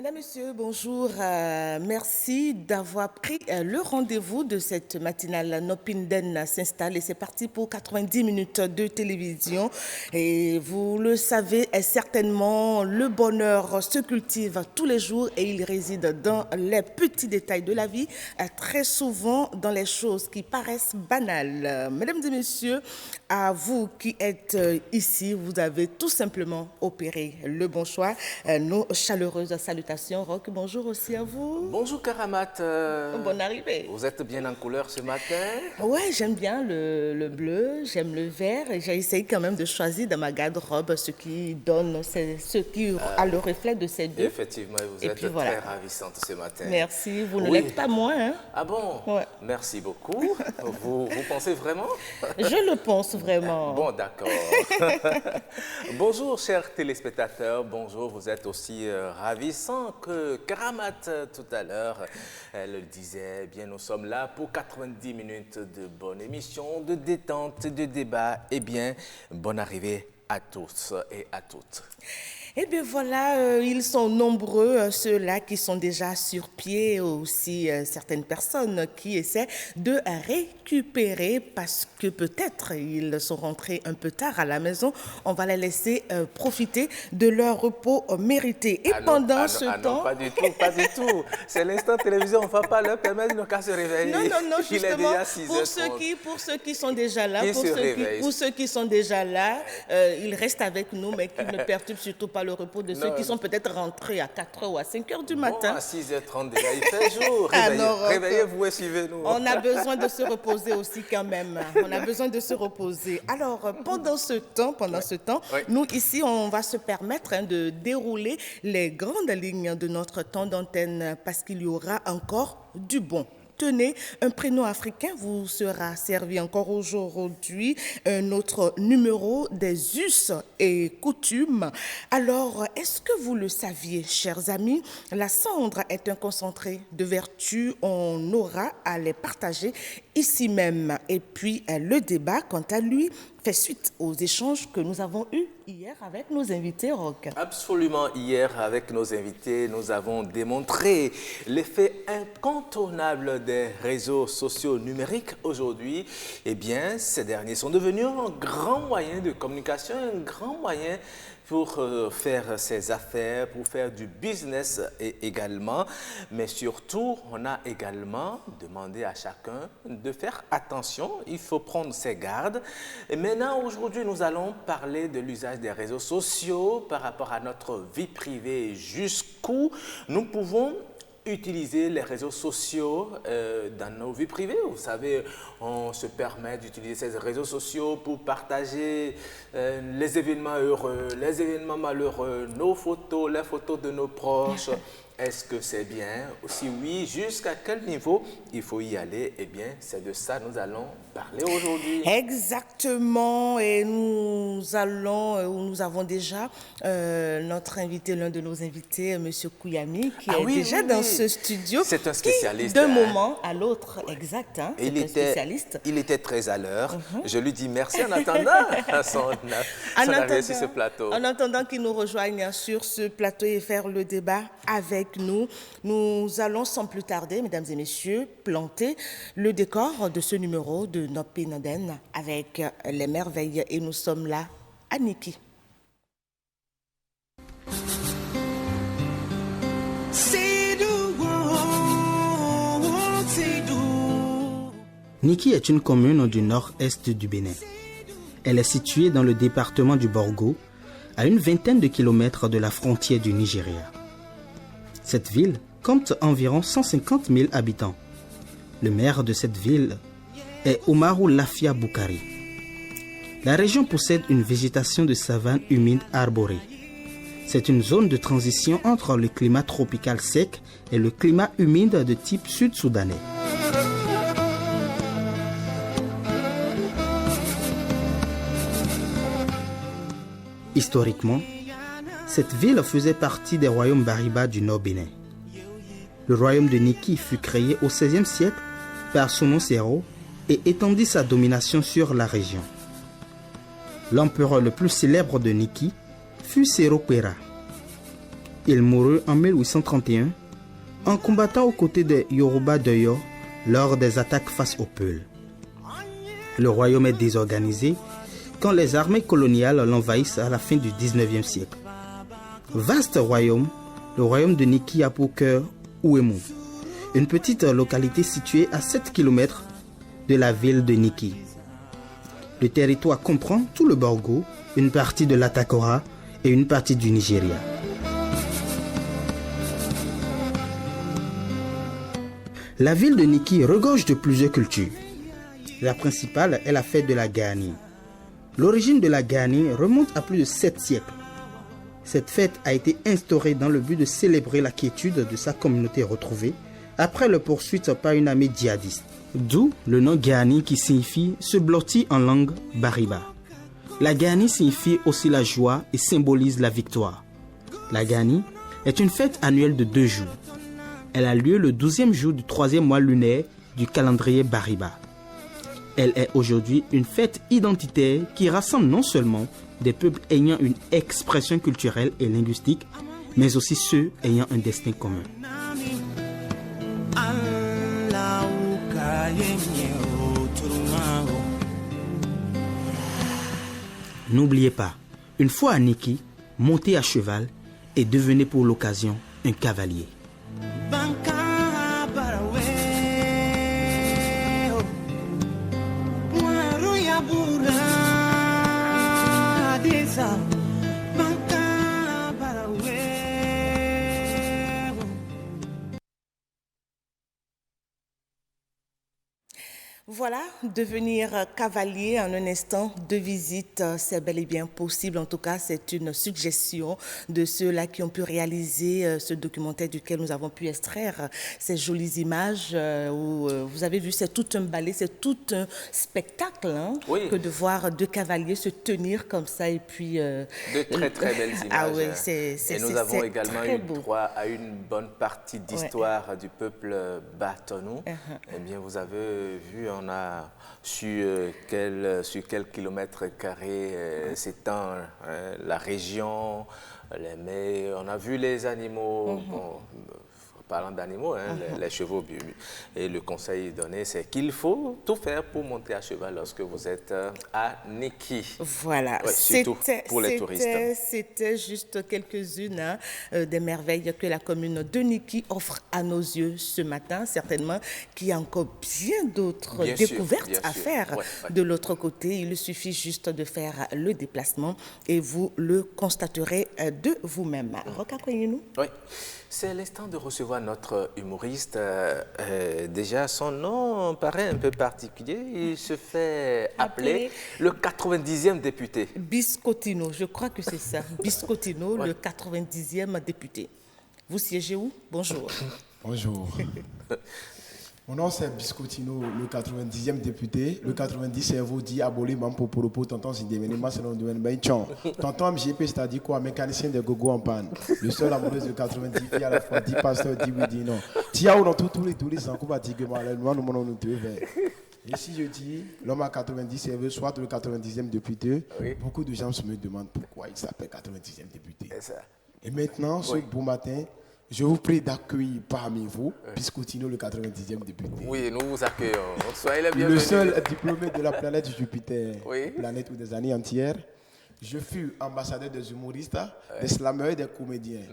Mesdames, Messieurs, bonjour. Merci d'avoir pris le rendez-vous de cette matinale. Nopinden s'installe et c'est parti pour 90 minutes de télévision. Et vous le savez, certainement, le bonheur se cultive tous les jours et il réside dans les petits détails de la vie, très souvent dans les choses qui paraissent banales. Mesdames et Messieurs, à vous qui êtes ici, vous avez tout simplement opéré le bon choix. Nos chaleureuses salutations. Roch, bonjour aussi à vous. Bonjour Karamat. Bonne arrivée. Vous êtes bien en couleur ce matin? Ouais, j'aime bien le bleu, j'aime le vert et j'ai essayé quand même de choisir dans ma garde-robe ce qui donne, ce qui a le reflet de ces deux. Effectivement, vous êtes très ravissante ce matin. Merci, vous ne l'êtes pas moins. Hein? Ah bon? Ouais. Merci beaucoup. Vous pensez vraiment? Je le pense vraiment. Bon, d'accord. Bonjour chers téléspectateurs, bonjour, vous êtes aussi ravissant que Karamat tout à l'heure. Elle le disait, eh bien nous sommes là pour 90 minutes de bonne émission, de détente, de débat. Eh bien, bonne arrivée à tous et à toutes. Eh bien voilà, ils sont nombreux, ceux-là qui sont déjà sur pied, aussi certaines personnes qui essaient de récupérer parce que peut-être ils sont rentrés un peu tard à la maison. On va les laisser profiter de leur repos mérité. Et pendant ce temps... Non, pas du tout, pas du tout. C'est l'instant télévision, on ne va pas leur permettre de ne pas se réveiller. Non, justement, pour ceux qui sont déjà là, pour ceux qui sont déjà là, ils restent avec nous, mais qui ne perturbent surtout pas le repos de ceux qui sont peut-être rentrés à 4h ou à 5h du matin. Bon, à 6h30 déjà, il fait jour. Réveillez-vous et suivez-nous. On a besoin de se reposer aussi quand même. On a besoin de se reposer. Alors, pendant ce temps, nous ici, on va se permettre de dérouler les grandes lignes de notre temps d'antenne parce qu'il y aura encore du bon. Tenez, un prénom africain vous sera servi encore aujourd'hui, un autre numéro des us et coutumes. Alors, est-ce que vous le saviez, chers amis? La cendre est un concentré de vertus, on aura à les partager ici même. Et puis, le débat, quant à lui, fait suite aux échanges que nous avons eus hier avec nos invités, Roch. Absolument, hier avec nos invités, nous avons démontré l'effet incontournable des réseaux sociaux numériques aujourd'hui. Eh bien, ces derniers sont devenus un grand moyen de communication, un grand moyen pour faire ses affaires, pour faire du business également. Mais surtout, on a également demandé à chacun de faire attention. Il faut prendre ses gardes. Et maintenant, aujourd'hui, nous allons parler de l'usage des réseaux sociaux par rapport à notre vie privée. Jusqu'où nous pouvons utiliser les réseaux sociaux dans nos vies privées. Vous savez, on se permet d'utiliser ces réseaux sociaux pour partager les événements heureux, les événements malheureux, nos photos, les photos de nos proches. Est-ce que c'est bien? Si oui, jusqu'à quel niveau il faut y aller? Eh bien, c'est de ça que nous allons parler aujourd'hui. Exactement. Et nous avons déjà notre invité, l'un de nos invités, M. Kouyami, qui est déjà dans ce studio. C'est un spécialiste. D'un moment à l'autre, exact. Hein, c'est un spécialiste. Il était très à l'heure. Je lui dis merci en attendant son arrivée sur ce plateau. En attendant qu'il nous rejoigne sur ce plateau et faire le débat avec nous. Nous allons sans plus tarder, mesdames et messieurs, planter le décor de ce numéro de Nopinden avec les merveilles. Et nous sommes là à Niki. Niki est une commune du nord-est du Bénin. Elle est située dans le département du Borgo, à une vingtaine de kilomètres de la frontière du Nigeria. Cette ville compte environ 150 000 habitants. Le maire de cette ville est Oumarou Lafia Boukari. La région possède une végétation de savane humide arborée. C'est une zone de transition entre le climat tropical sec et le climat humide de type sud-soudanais. Historiquement, cette ville faisait partie des royaumes Bariba du Nord-Bénin. Le royaume de Niki fut créé au XVIe siècle par Sono Sero et étendit sa domination sur la région. L'empereur le plus célèbre de Niki fut Sero Pera. Il mourut en 1831 en combattant aux côtés des Yoruba d'Oyo lors des attaques face aux Peuls. Le royaume est désorganisé quand les armées coloniales l'envahissent à la fin du 19e siècle. Vaste royaume, le royaume de Niki a pour cœur Ouémou, une petite localité située à 7 km de la ville de Niki. Le territoire comprend tout le Borgo, une partie de l'Atakora et une partie du Nigeria. La ville de Niki regorge de plusieurs cultures. La principale est la fête de la Gani. L'origine de la Gani remonte à plus de 7 siècles. Cette fête a été instaurée dans le but de célébrer la quiétude de sa communauté retrouvée après leur poursuite par une armée djihadiste. D'où le nom Gani qui signifie se blottir en langue Bariba. La Gani signifie aussi la joie et symbolise la victoire. La Gani est une fête annuelle de 2 jours. Elle a lieu le 12e jour du 3e mois lunaire du calendrier Bariba. Elle est aujourd'hui une fête identitaire qui rassemble non seulement des peuples ayant une expression culturelle et linguistique, mais aussi ceux ayant un destin commun. N'oubliez pas, une fois à Niki, montez à cheval et devenez pour l'occasion un cavalier. Voilà, devenir cavalier en un instant de visite, c'est bel et bien possible. En tout cas, c'est une suggestion de ceux-là qui ont pu réaliser ce documentaire duquel nous avons pu extraire ces jolies images où vous avez vu, c'est tout un ballet, c'est tout un spectacle que de voir 2 cavaliers se tenir comme ça et puis... de très très belles images. Ah oui, et nous avons également eu droit à une bonne partie d'histoire du peuple Batonou. Eh bien, vous avez vu, on a su sur quel kilomètre carré s'étend la région, mais on a vu les animaux. Bon, parlant d'animaux, les chevaux, et le conseil donné, c'est qu'il faut tout faire pour monter à cheval lorsque vous êtes à Niki. Voilà, ouais, surtout pour les touristes. C'était juste quelques-unes des merveilles que la commune de Niki offre à nos yeux ce matin, certainement qu'il y a encore bien d'autres découvertes à faire de l'autre côté. Il suffit juste de faire le déplacement et vous le constaterez de vous-même. Rocacoyez-nous. Oui. C'est l'instant de recevoir notre humoriste. Déjà, son nom paraît un peu particulier. Il se fait appeler le 90e député. Biscottino, je crois que c'est ça. Biscottino, le 90e député. Vous siégez où? Bonjour. Bonjour. Mon nom c'est Biscottino, le 90e député. Le 90 c'est vous dit aboli mampo poropo tonton Zindéménéma selon Douane Baïchon. Tonton MGP c'est-à-dire quoi? Mécanicien de gogo en panne. Le seul amoureux de 90 filles à la fois 10 pasteurs, 10 oui, 10 non. Tiaou dans tous les touristes en coupe dit que moi nous te vers. Et si je dis l'homme à 90 c'est soit le 90e député, beaucoup de gens me demandent pourquoi il s'appelle 90e député. Et maintenant, ce beau matin, je vous prie d'accueillir parmi vous Biscottino, le 90e député. Oui, nous vous accueillons. Soyez les bienvenus. Le seul diplômé de la planète Jupiter, planète où des années entières. Je fus ambassadeur des humoristes, des slameurs et des comédiens.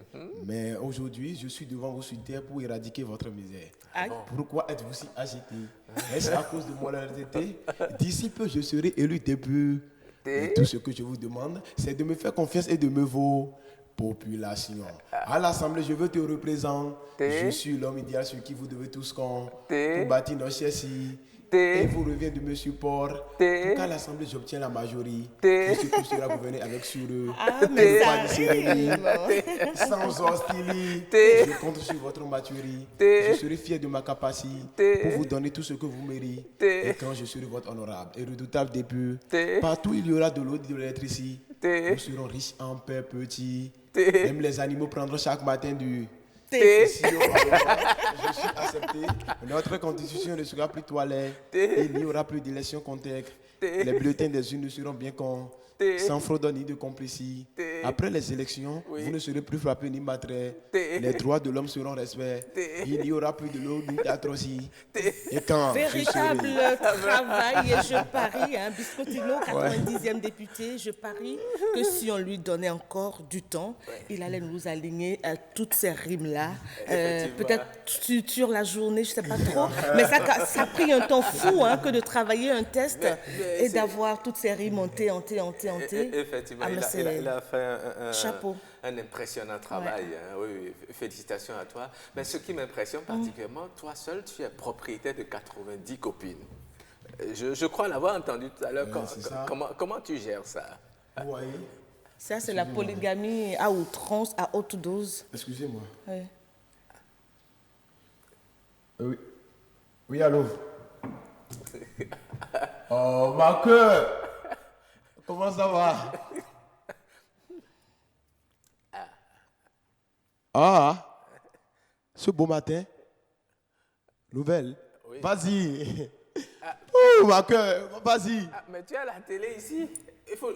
Mais aujourd'hui, je suis devant vous sur terre pour éradiquer votre misère. Pourquoi êtes-vous si agité? Est-ce à cause de mon honnêteté? D'ici peu, je serai élu député. Et tout ce que je vous demande, c'est de me faire confiance et de me voter. Population. À l'Assemblée, je veux te représenter. Je suis l'homme idéal sur qui vous devez tous compter pour bâtir nos châssis. Et vous revient de me support. Pour qu'à l'Assemblée, j'obtiens la majorité. Je suis plus sera gouverner avec sourire. Sans hostilité. Je compte sur votre maturité. Je serai fier de ma capacité pour vous donner tout ce que vous méritez. Et quand je serai votre honorable et redoutable député, partout il y aura de l'eau et de l'électricité. Nous serons riches en paix petit. Même les animaux prendront chaque matin du thé. Si je suis accepté, notre constitution ne sera plus toilette. Il n'y aura plus d'élections contexte. Les bulletins des urnes seront bien cons. Sans fraude ni de complicité. Après les élections, vous ne serez plus frappés ni battraient. Les droits de l'homme seront respectés. Il n'y aura plus de l'eau ni d'atrocité. Et quand véritable travail, et je parie, Biscottino, 90e député, je parie que si on lui donnait encore du temps, il allait nous aligner toutes ces rimes-là. Peut-être sur la journée, je ne sais pas trop. Mais ça a pris un temps fou que de travailler un test et d'avoir toutes ces rimes montées. Effectivement, il a fait un impressionnant travail. Oui, félicitations à toi. Mais ce qui m'impressionne particulièrement, toi seul, tu es propriétaire de 90 copines. Je crois l'avoir entendu tout à l'heure. Comment tu gères ça? Oui. Ça, c'est la polygamie à outrance, à haute dose. Excusez-moi. Oui. Oui, allô? Oh, ma queue! Comment ça va? Ce beau matin, nouvelle. Oui. Vas-y. Oh, ma queue, vas-y. Mais tu as la télé ici. Il faut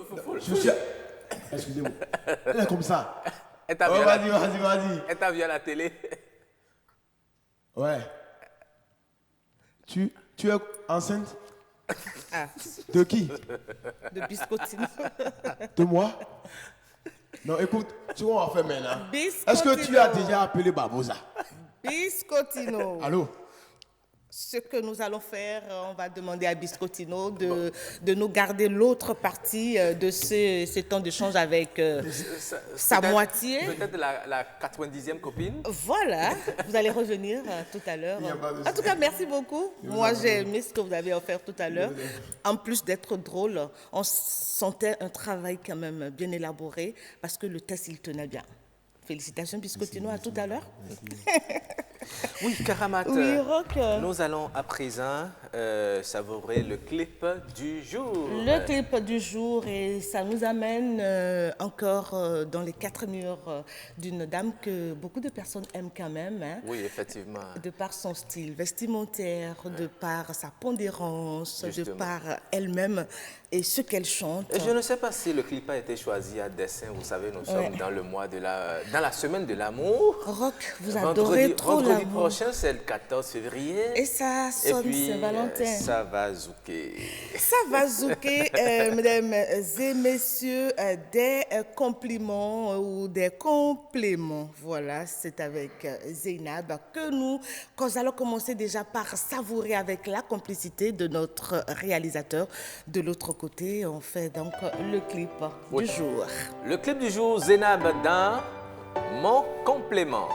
Excusez-moi. Elle est comme ça. Vas-y. Elle t'a vu à la télé. Ouais. Tu es enceinte? De qui? De Biscottino. De moi? Non, écoute, tu vois, on va faire maintenant. Est-ce que tu as déjà appelé Barbosa? Biscottino. Allô? Ce que nous allons faire, on va demander à Biscottino de nous garder l'autre partie de ce temps d'échange avec sa moitié. Peut-être la 90e copine. Voilà, vous allez revenir tout à l'heure. En tout cas, merci beaucoup. Moi, j'ai aimé ce que vous avez offert tout à l'heure. En plus d'être drôle, on sentait un travail quand même bien élaboré parce que le test, il tenait bien. Félicitations, Biscottino, à tout à l'heure. Oui, Karamat, oui, Rock. Nous allons à présent savourer le clip du jour. Le clip du jour, et ça nous amène encore dans les 4 murs d'une dame que beaucoup de personnes aiment quand même. Oui, effectivement. De par son style vestimentaire, de par sa pondérance, de par elle-même et ce qu'elle chante. Et je ne sais pas si le clip a été choisi à dessein. Vous savez, nous sommes dans le mois dans la semaine de l'amour. Rock, vous adorez trop l'amour. Vendredi prochain, c'est le 14 février. Et ça sonne Saint-Valentin. Ça va zouker. Ça va zouker, mesdames et messieurs, des compliments ou des compléments. Voilà, c'est avec Zeynab que nous allons commencer déjà par savourer avec la complicité de notre réalisateur. De l'autre côté, on fait donc le clip du jour. Le clip du jour, Zeynab dans Mon complément.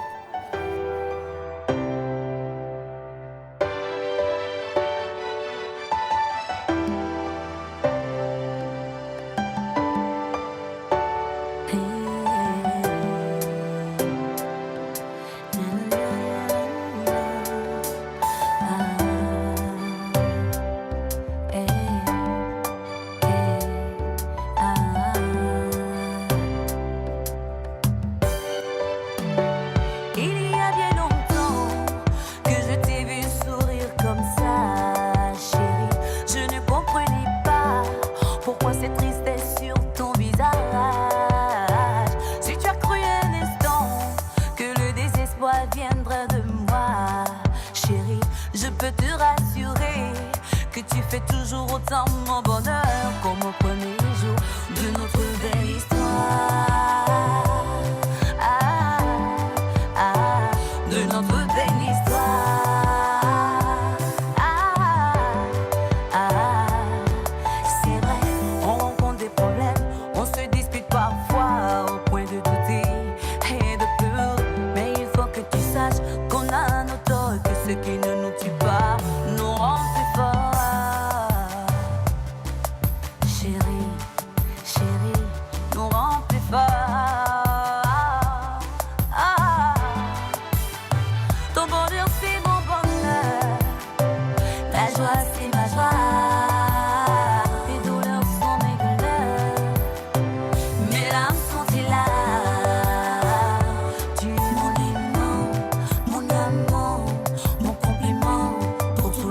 Mon compliment pour tout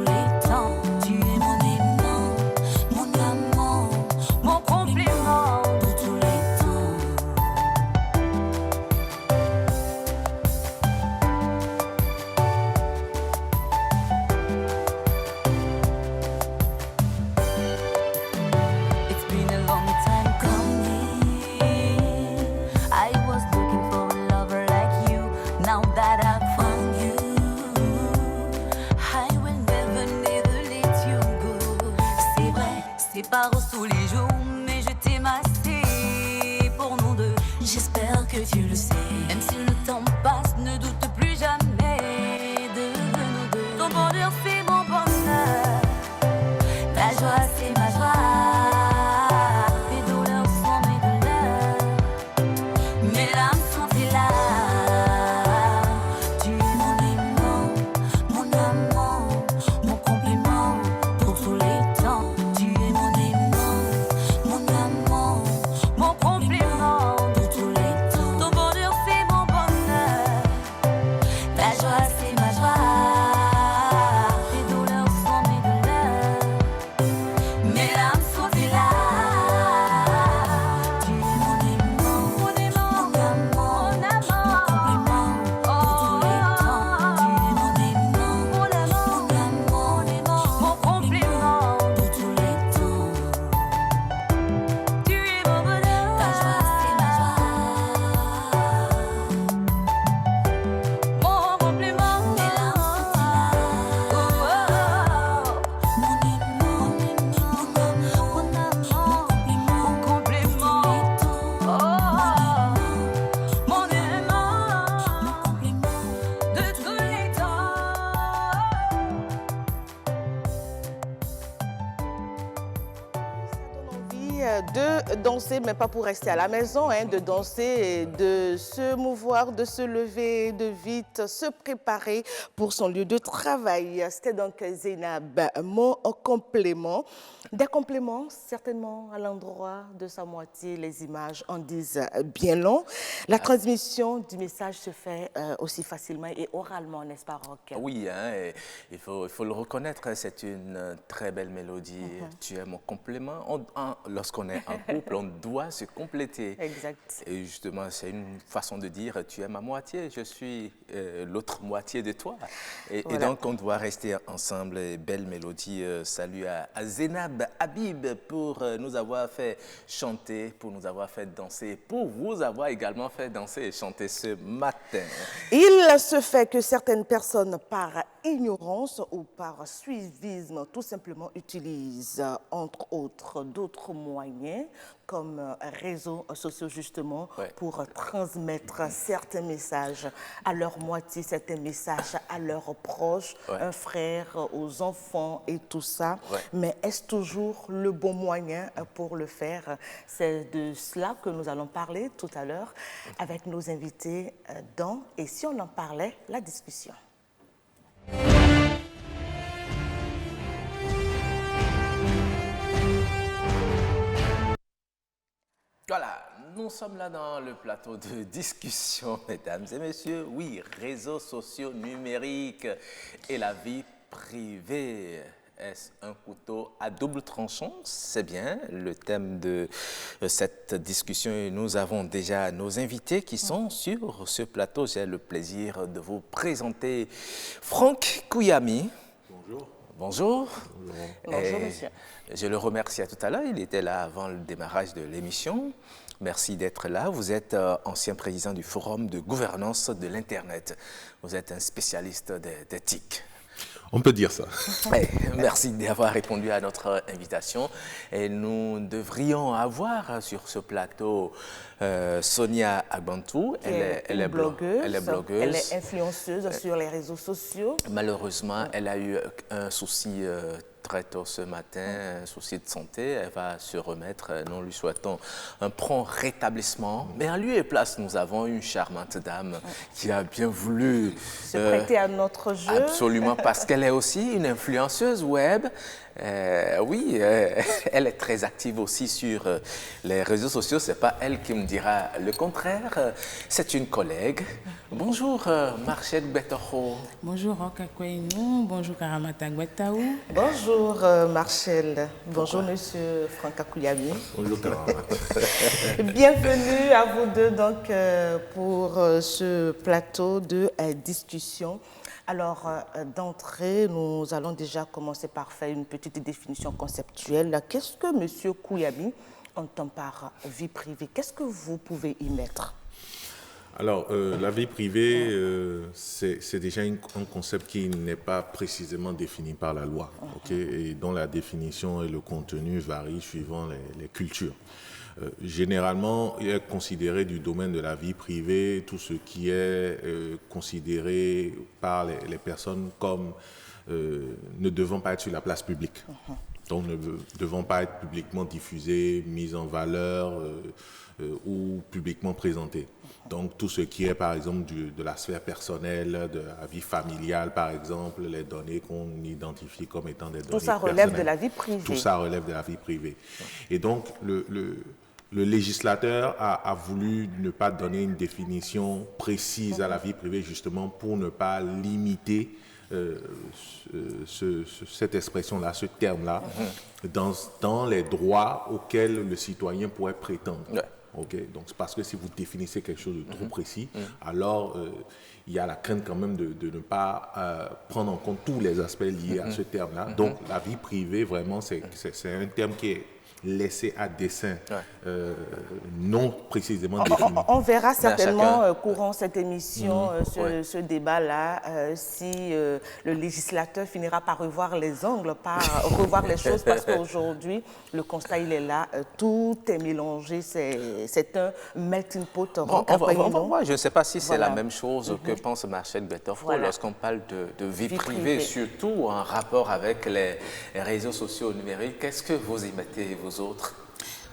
sépare tous les jours, mais je t'aime assez pour nous deux. J'espère que tu le sais. Même si le temps passe, ne doute plus jamais de nous deux. Ton bonheur c'est mon bonheur, ta joie c'est ma joie. Tes douleurs sont mes douleurs, mes larmes sont tes larmes. Tu es mon aimant, mon amour, mon compliment pour tous les temps. Tu es mon aimant, mon amour, mon compliment pour tous les temps. Ton bonheur c'est mon bonheur, ta joie c'est ma joie. Tes douleurs sont mes douleurs, mes larmes sont tes larmes. Tu es mon aimant, mon aimant, mon amour, mon compliment pour tous les temps. Tu es mon aimant, mon amour, mon compliment pour tous les temps. Tu es mon bonheur, ta joie c'est ma joie. Mon compliment, mes larmes sont tes larmes. Mon aimant, mon amour, mon compliment pour tous les temps. Mon aimant, mon compliment de tous les temps. Ça donne envie de danser, mais pas pour rester à la maison, hein, de danser, et de se mouvoir, de se lever, de vite se préparer pour son lieu de travail. C'était donc Zainab, mon complément. Des compléments, certainement à l'endroit de sa moitié, les images en disent bien long. La transmission du message se fait aussi facilement et oralement, n'est-ce pas, Roch? Oui, hein, et il faut le reconnaître, c'est une très belle mélodie. Tu es mon complément. Lorsqu'on est en couple, on doit se compléter. Exact. Et justement, c'est une façon de dire, tu es ma moitié, je suis l'autre moitié de toi. Et donc, on doit rester ensemble. Et belle mélodie. Salut à Zainab Habib pour nous avoir fait chanter, pour nous avoir fait danser, pour vous avoir également fait danser et chanter ce matin. Il se fait que certaines personnes, par ignorance ou par suivisme, tout simplement utilisent, entre autres, d'autres moyens comme réseaux sociaux, justement, pour transmettre certains messages à leur moitié, certains messages à leurs proches, un frère, aux enfants et tout ça. Mais est-ce toujours le bon moyen pour le faire? C'est de cela que nous allons parler tout à l'heure avec nos invités dans « Et si on en parlait ?» la discussion. Voilà, nous sommes là dans le plateau de discussion, mesdames et messieurs. Oui, réseaux sociaux numériques et la vie privée. Est-ce un couteau à double tranchant? C'est bien le thème de cette discussion et nous avons déjà nos invités qui sont sur ce plateau. J'ai le plaisir de vous présenter Franck Kouyami. Bonjour. Bonjour. Bonjour, monsieur. Je le remerciais tout à l'heure, il était là avant le démarrage de l'émission. Merci d'être là. Vous êtes ancien président du Forum de gouvernance de l'Internet. Vous êtes un spécialiste des TIC. On peut dire ça. Merci d'avoir répondu à notre invitation. Et nous devrions avoir sur ce plateau Sonia Agbantou. Elle est blogueuse. Elle est influenceuse sur les réseaux sociaux. Malheureusement, elle a eu un souci très tôt ce matin, un souci de santé. Elle va se remettre. Nous lui souhaitons un prompt rétablissement. Mais en lieu et place, nous avons une charmante dame qui a bien voulu se prêter à notre jeu. Absolument, parce qu'elle est aussi une influenceuse web. Oui, elle est très active aussi sur les réseaux sociaux. C'est pas elle qui me dira le contraire. C'est une collègue. Bonjour, Marchel Betoro. Bonjour, Rokakweinou. Bonjour, Karamata Gwetaou. Bonjour, Marchel. Bonjour, monsieur Franck Kouyami. Bonjour, Karamata. Bienvenue à vous deux donc, pour ce plateau de discussion. Alors, d'entrée, nous allons déjà commencer par faire une petite définition conceptuelle. Qu'est-ce que M. Kouyami entend par vie privée? Qu'est-ce que vous pouvez y mettre? Alors, la vie privée, c'est déjà un concept qui n'est pas précisément défini par la loi, et dont la définition et le contenu varient suivant les cultures. Généralement, il est considéré du domaine de la vie privée tout ce qui est considéré par les personnes comme ne devant pas être sur la place publique. Donc, ne devant pas être publiquement diffusé, mis en valeur ou publiquement présenté. Donc, tout ce qui est, par exemple, de la sphère personnelle, de la vie familiale, par exemple, les données qu'on identifie comme étant des données personnelles. Tout ça relève de la vie privée. Tout ça relève de la vie privée. Et donc, le législateur a voulu ne pas donner une définition précise à la vie privée, justement, pour ne pas limiter cette expression-là, ce terme-là, dans les droits auxquels le citoyen pourrait prétendre. Donc, c'est parce que si vous définissez quelque chose de trop précis, alors il y a la crainte quand même de ne pas prendre en compte tous les aspects liés à ce terme-là. Donc, la vie privée, vraiment, c'est un terme qui est laissé à dessein, non précisément défini. On verra certainement, courant cette émission, ce débat-là, si le législateur finira par revoir les angles, par revoir les choses, parce qu'aujourd'hui, le constat, il est là, tout est mélangé, c'est un melting pot. Je ne sais pas si c'est la même chose que pense Marcel Betterfro lorsqu'on parle de vie privée, surtout en rapport avec les réseaux sociaux numériques. Qu'est-ce que vous y mettez, vous autres?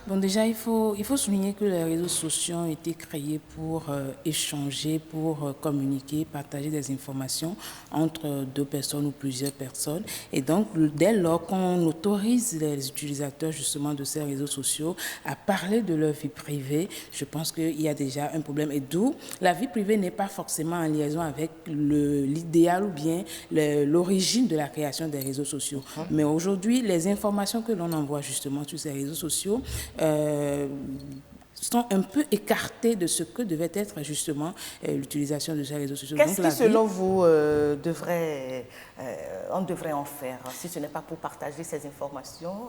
Bon, déjà, il faut souligner que les réseaux sociaux ont été créés pour échanger, pour communiquer, partager des informations entre deux personnes ou plusieurs personnes. Et donc, dès lors qu'on autorise les utilisateurs justement de ces réseaux sociaux à parler de leur vie privée, je pense qu'il y a déjà un problème. Et d'où la vie privée n'est pas forcément en liaison avec l'idéal ou bien l'origine de la création des réseaux sociaux. Mais aujourd'hui, les informations que l'on envoie justement sur ces réseaux sociaux sont un peu écartés de ce que devait être justement l'utilisation de ces réseaux sociaux. Qu'est-ce qui, selon vous, on devrait en faire, si ce n'est pas pour partager ces informations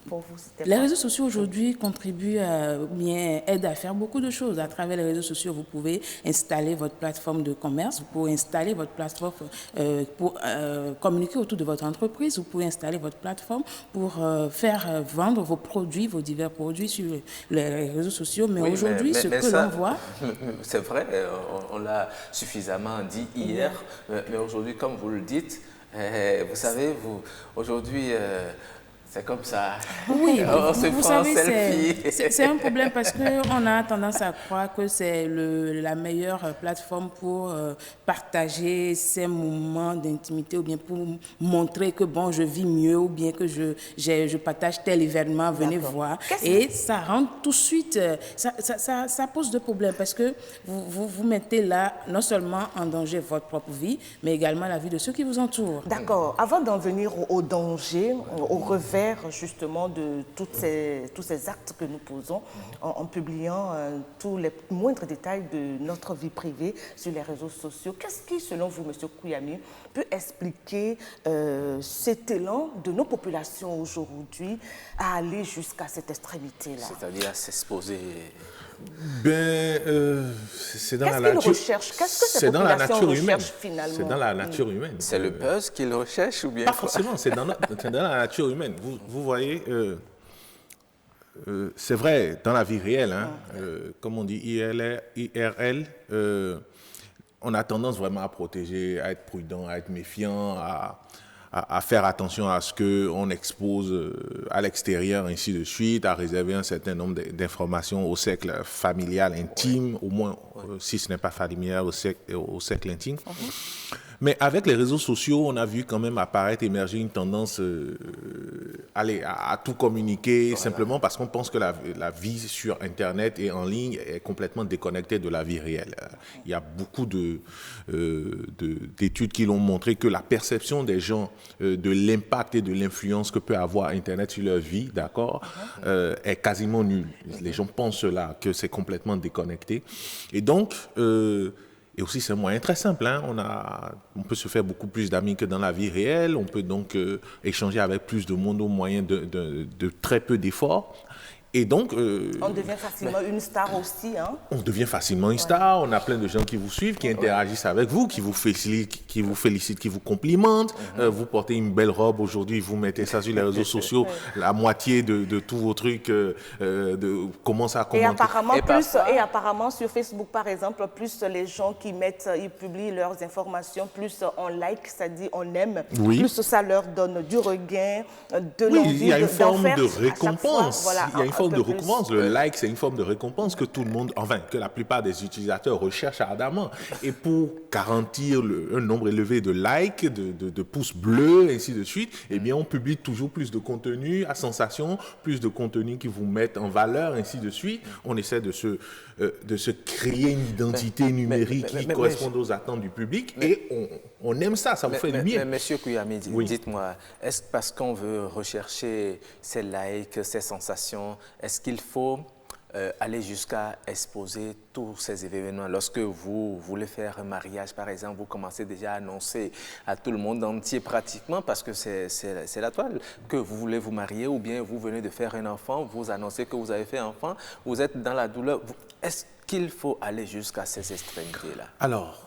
pour vous? Les réseaux sociaux aujourd'hui contribuent aident à faire beaucoup de choses. À travers les réseaux sociaux, vous pouvez installer votre plateforme de commerce, vous pouvez installer votre plateforme pour communiquer autour de votre entreprise, vous pouvez installer votre plateforme pour faire vendre vos produits, vos divers produits sur les réseaux sociaux. Mais aujourd'hui, ce que l'on voit... C'est vrai, on l'a suffisamment dit hier, mais aujourd'hui, comme vous le dites, vous savez, aujourd'hui... c'est comme ça. Oui, on se vous prend savez, selfie. C'est un problème parce qu'on a tendance à croire que c'est la meilleure plateforme pour partager ces moments d'intimité ou bien pour montrer que bon, je vis mieux ou bien que je partage tel événement, venez voir. Et ça rend tout de suite, ça pose de problèmes parce que vous mettez là non seulement en danger votre propre vie, mais également la vie de ceux qui vous entourent. D'accord. Avant d'en venir au danger, au revers justement de tous ces actes que nous posons en publiant tous les moindres détails de notre vie privée sur les réseaux sociaux. Qu'est-ce qui, selon vous, M. Kouyami, peut expliquer cet élan de nos populations aujourd'hui à aller jusqu'à cette extrémité-là? C'est-à-dire à s'exposer... c'est dans la nature. Qu'est-ce que ces populations recherchent finalement? C'est dans la nature humaine. C'est le buzz qu'ils recherchent ou bien pas forcément, c'est dans la nature humaine. Vous voyez, c'est vrai, dans la vie réelle, comme on dit IRL, on a tendance vraiment à protéger, à être prudent, à être méfiant, à faire attention à ce qu'on expose à l'extérieur, ainsi de suite, à réserver un certain nombre d'informations au cercle familial intime, au moins, si ce n'est pas familial, au cercle intime. Mais avec les réseaux sociaux, on a vu quand même apparaître, émerger une tendance à tout communiquer, simplement parce qu'on pense que la vie sur Internet et en ligne est complètement déconnectée de la vie réelle. Il y a beaucoup d'études qui l'ont montré que la perception des gens de l'impact et de l'influence que peut avoir Internet sur leur vie, d'accord, est quasiment nulle. Les gens pensent cela, que c'est complètement déconnecté. Et donc... Et aussi, c'est un moyen très simple. On peut se faire beaucoup plus d'amis que dans la vie réelle. On peut donc échanger avec plus de monde au moyen de très peu d'efforts. Et donc... on devient facilement une star aussi. Hein? On devient facilement une star. On a plein de gens qui vous suivent, qui interagissent avec vous, qui vous félicitent, qui vous complimentent. Vous portez une belle robe aujourd'hui, vous mettez ça sur les réseaux sociaux. La moitié de tous vos trucs commencent à commenter. Et apparemment, sur Facebook, par exemple, plus les gens qui ils publient leurs informations, plus on like, c'est-à-dire on aime, plus ça leur donne du regain, de l'envie. Il y a une forme de récompense. Il y a une forme de récompense. Le like, c'est une forme de récompense que tout le monde, que la plupart des utilisateurs recherchent ardemment. Et pour garantir un nombre élevé de likes, de pouces bleus, et ainsi de suite, eh bien, on publie toujours plus de contenu à sensation, plus de contenu qui vous mettent en valeur, ainsi de suite. On essaie de se créer une identité numérique qui corresponde aux attentes du public et on aime ça, ça vous fait du bien. Monsieur Kouyabi, dites-moi, est-ce parce qu'on veut rechercher ces likes, ces sensations, est-ce qu'il faut aller jusqu'à exposer tous ces événements? Lorsque vous voulez faire un mariage, par exemple, vous commencez déjà à annoncer à tout le monde entier pratiquement, parce que c'est la toile, que vous voulez vous marier, ou bien vous venez de faire un enfant, vous annoncez que vous avez fait un enfant, vous êtes dans la douleur. Est-ce qu'il faut aller jusqu'à ces extrémités-là? Alors,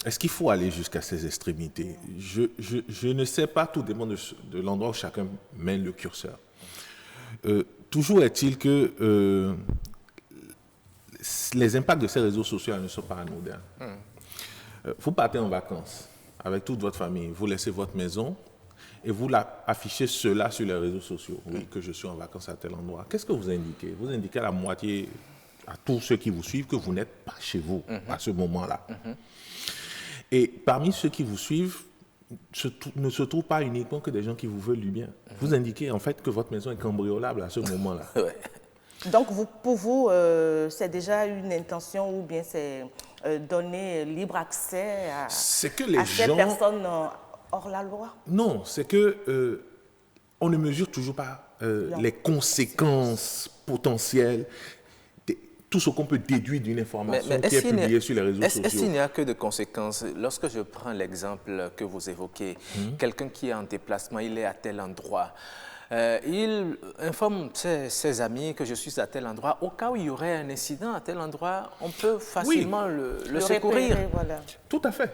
est-ce qu'il faut aller jusqu'à ces extrémités? Je ne sais pas, tout dépend de l'endroit où chacun met le curseur. Toujours est-il que les impacts de ces réseaux sociaux ne sont pas anodins. Vous partez en vacances avec toute votre famille, vous laissez votre maison et vous affichez cela sur les réseaux sociaux. Oui, que je suis en vacances à tel endroit. Qu'est-ce que vous indiquez? Vous indiquez à la moitié, à tous ceux qui vous suivent, que vous n'êtes pas chez vous à ce moment-là. Et parmi ceux qui vous suivent, ne se trouve pas uniquement que des gens qui vous veulent du bien. Vous indiquez en fait que votre maison est cambriolable à ce moment-là. Donc pour vous, c'est déjà une intention ou bien c'est donner libre accès à ces personnes hors la loi? Non, c'est que on ne mesure toujours pas les conséquences potentielles. Tout ce qu'on peut déduire d'une information qui est publiée sur les réseaux sociaux. Est-ce qu'il n'y a que de conséquences? Lorsque je prends l'exemple que vous évoquez, quelqu'un qui est en déplacement, il est à tel endroit, il informe ses amis que je suis à tel endroit. Au cas où il y aurait un incident à tel endroit, on peut facilement le secourir. Voilà. Tout à fait.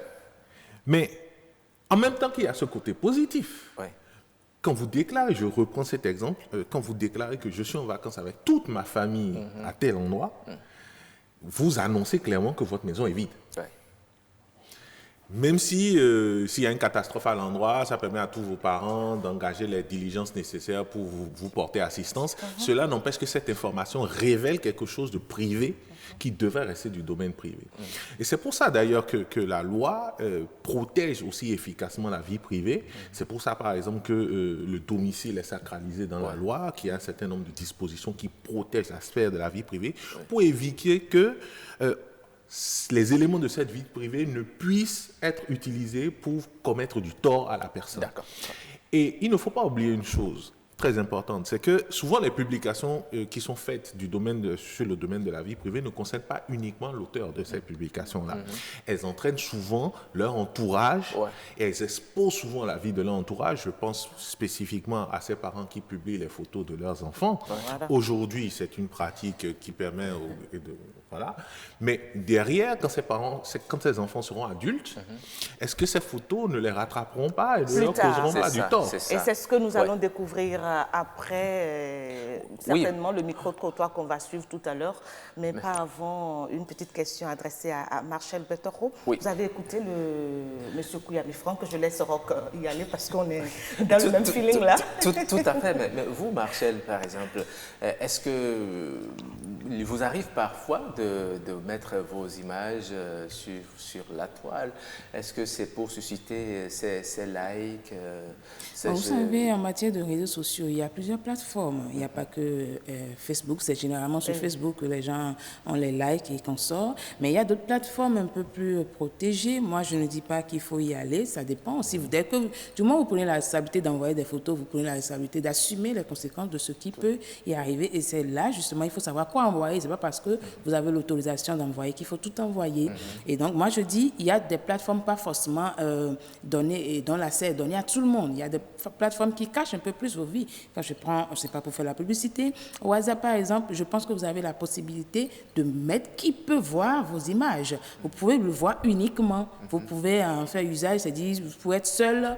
Mais en même temps qu'il y a ce côté positif. Quand vous déclarez, je reprends cet exemple, quand vous déclarez que je suis en vacances avec toute ma famille à tel endroit, vous annoncez clairement que votre maison est vide. Même s'il y a une catastrophe à l'endroit, ça permet à tous vos parents d'engager les diligences nécessaires pour vous porter assistance. Cela n'empêche que cette information révèle quelque chose de privé qui devrait rester du domaine privé. Et c'est pour ça d'ailleurs que la loi protège aussi efficacement la vie privée. C'est pour ça par exemple que le domicile est sacralisé dans la loi, qu'il y a un certain nombre de dispositions qui protègent la sphère de la vie privée pour éviter que les éléments de cette vie privée ne puissent être utilisés pour commettre du tort à la personne. Et il ne faut pas oublier une chose très importante, c'est que souvent les publications qui sont faites sur le domaine de la vie privée ne concernent pas uniquement l'auteur de ces publications-là. Elles entraînent souvent leur entourage et elles exposent souvent la vie de leur entourage. Je pense spécifiquement à ces parents qui publient les photos de leurs enfants. Aujourd'hui, c'est une pratique qui permet voilà. Mais derrière, quand ces enfants seront adultes, est-ce que ces photos ne les rattraperont pas et ne leur causeront pas du tort? Et c'est ce que nous allons découvrir après, certainement, le micro-trottoir qu'on va suivre tout à l'heure. Mais pas avant, une petite question adressée à Marcel Betoro. Vous avez écouté M. Kouyabi Franck, que je laisse Rock y aller parce qu'on est dans le même feeling là. Tout à fait. Mais vous, Marcel, par exemple, est-ce que il vous arrive parfois de mettre vos images sur la toile? Est-ce que c'est pour susciter ces likes? Vous savez, en matière de réseaux sociaux, il y a plusieurs plateformes. Il n'y a pas que Facebook. C'est généralement sur Facebook que les gens ont les likes et qu'on sort. Mais il y a d'autres plateformes un peu plus protégées. Moi, je ne dis pas qu'il faut y aller. Ça dépend. Si vous, du moins, vous prenez la responsabilité d'envoyer des photos, vous prenez la responsabilité d'assumer les conséquences de ce qui peut y arriver. Et c'est là, justement, il faut savoir quoi envoyer. envoyer. Ce n'est pas parce que vous avez l'autorisation d'envoyer qu'il faut tout envoyer. Et donc, moi, je dis, il y a des plateformes pas forcément données, et dont l'accès est donné à tout le monde. Il y a des plateformes qui cachent un peu plus vos vies. Quand je prends, je ne sais pas pour faire la publicité, au WhatsApp, par exemple, je pense que vous avez la possibilité de mettre qui peut voir vos images. Vous pouvez le voir uniquement. Vous pouvez en faire usage, c'est-à-dire vous pouvez être seul...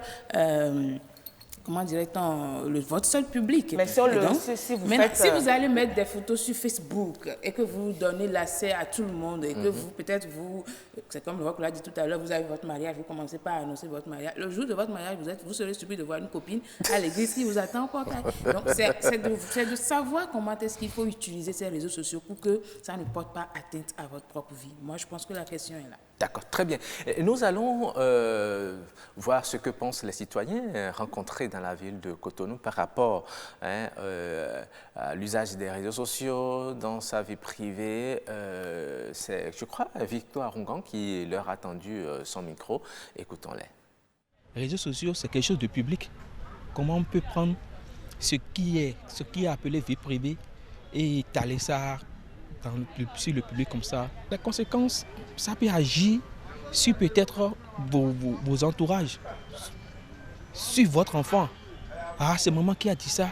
comment dirait-on, votre seul public. Mais sur donc, si vous maintenant, faites... si vous allez mettre des photos sur Facebook et que vous donnez l'accès à tout le monde et que vous, peut-être vous, c'est comme le Rock l'a dit tout à l'heure, vous avez votre mariage, vous commencez pas à annoncer votre mariage. Le jour de votre mariage, vous serez stupide de voir une copine à l'église qui vous attend au portail. Donc, c'est de savoir comment est-ce qu'il faut utiliser ces réseaux sociaux pour que ça ne porte pas atteinte à votre propre vie. Moi, je pense que la question est là. D'accord, très bien. Nous allons voir ce que pensent les citoyens rencontrés dans la ville de Cotonou par rapport à l'usage des réseaux sociaux dans sa vie privée. C'est, je crois, Victoire Rongan qui leur a tendu son micro. Écoutons-les. Les réseaux sociaux, c'est quelque chose de public. Comment on peut prendre ce qui est appelé vie privée et étaler ça sur le public comme ça? Les conséquences, ça peut agir sur peut-être vos entourages, sur votre enfant. Ah, c'est maman qui a dit ça.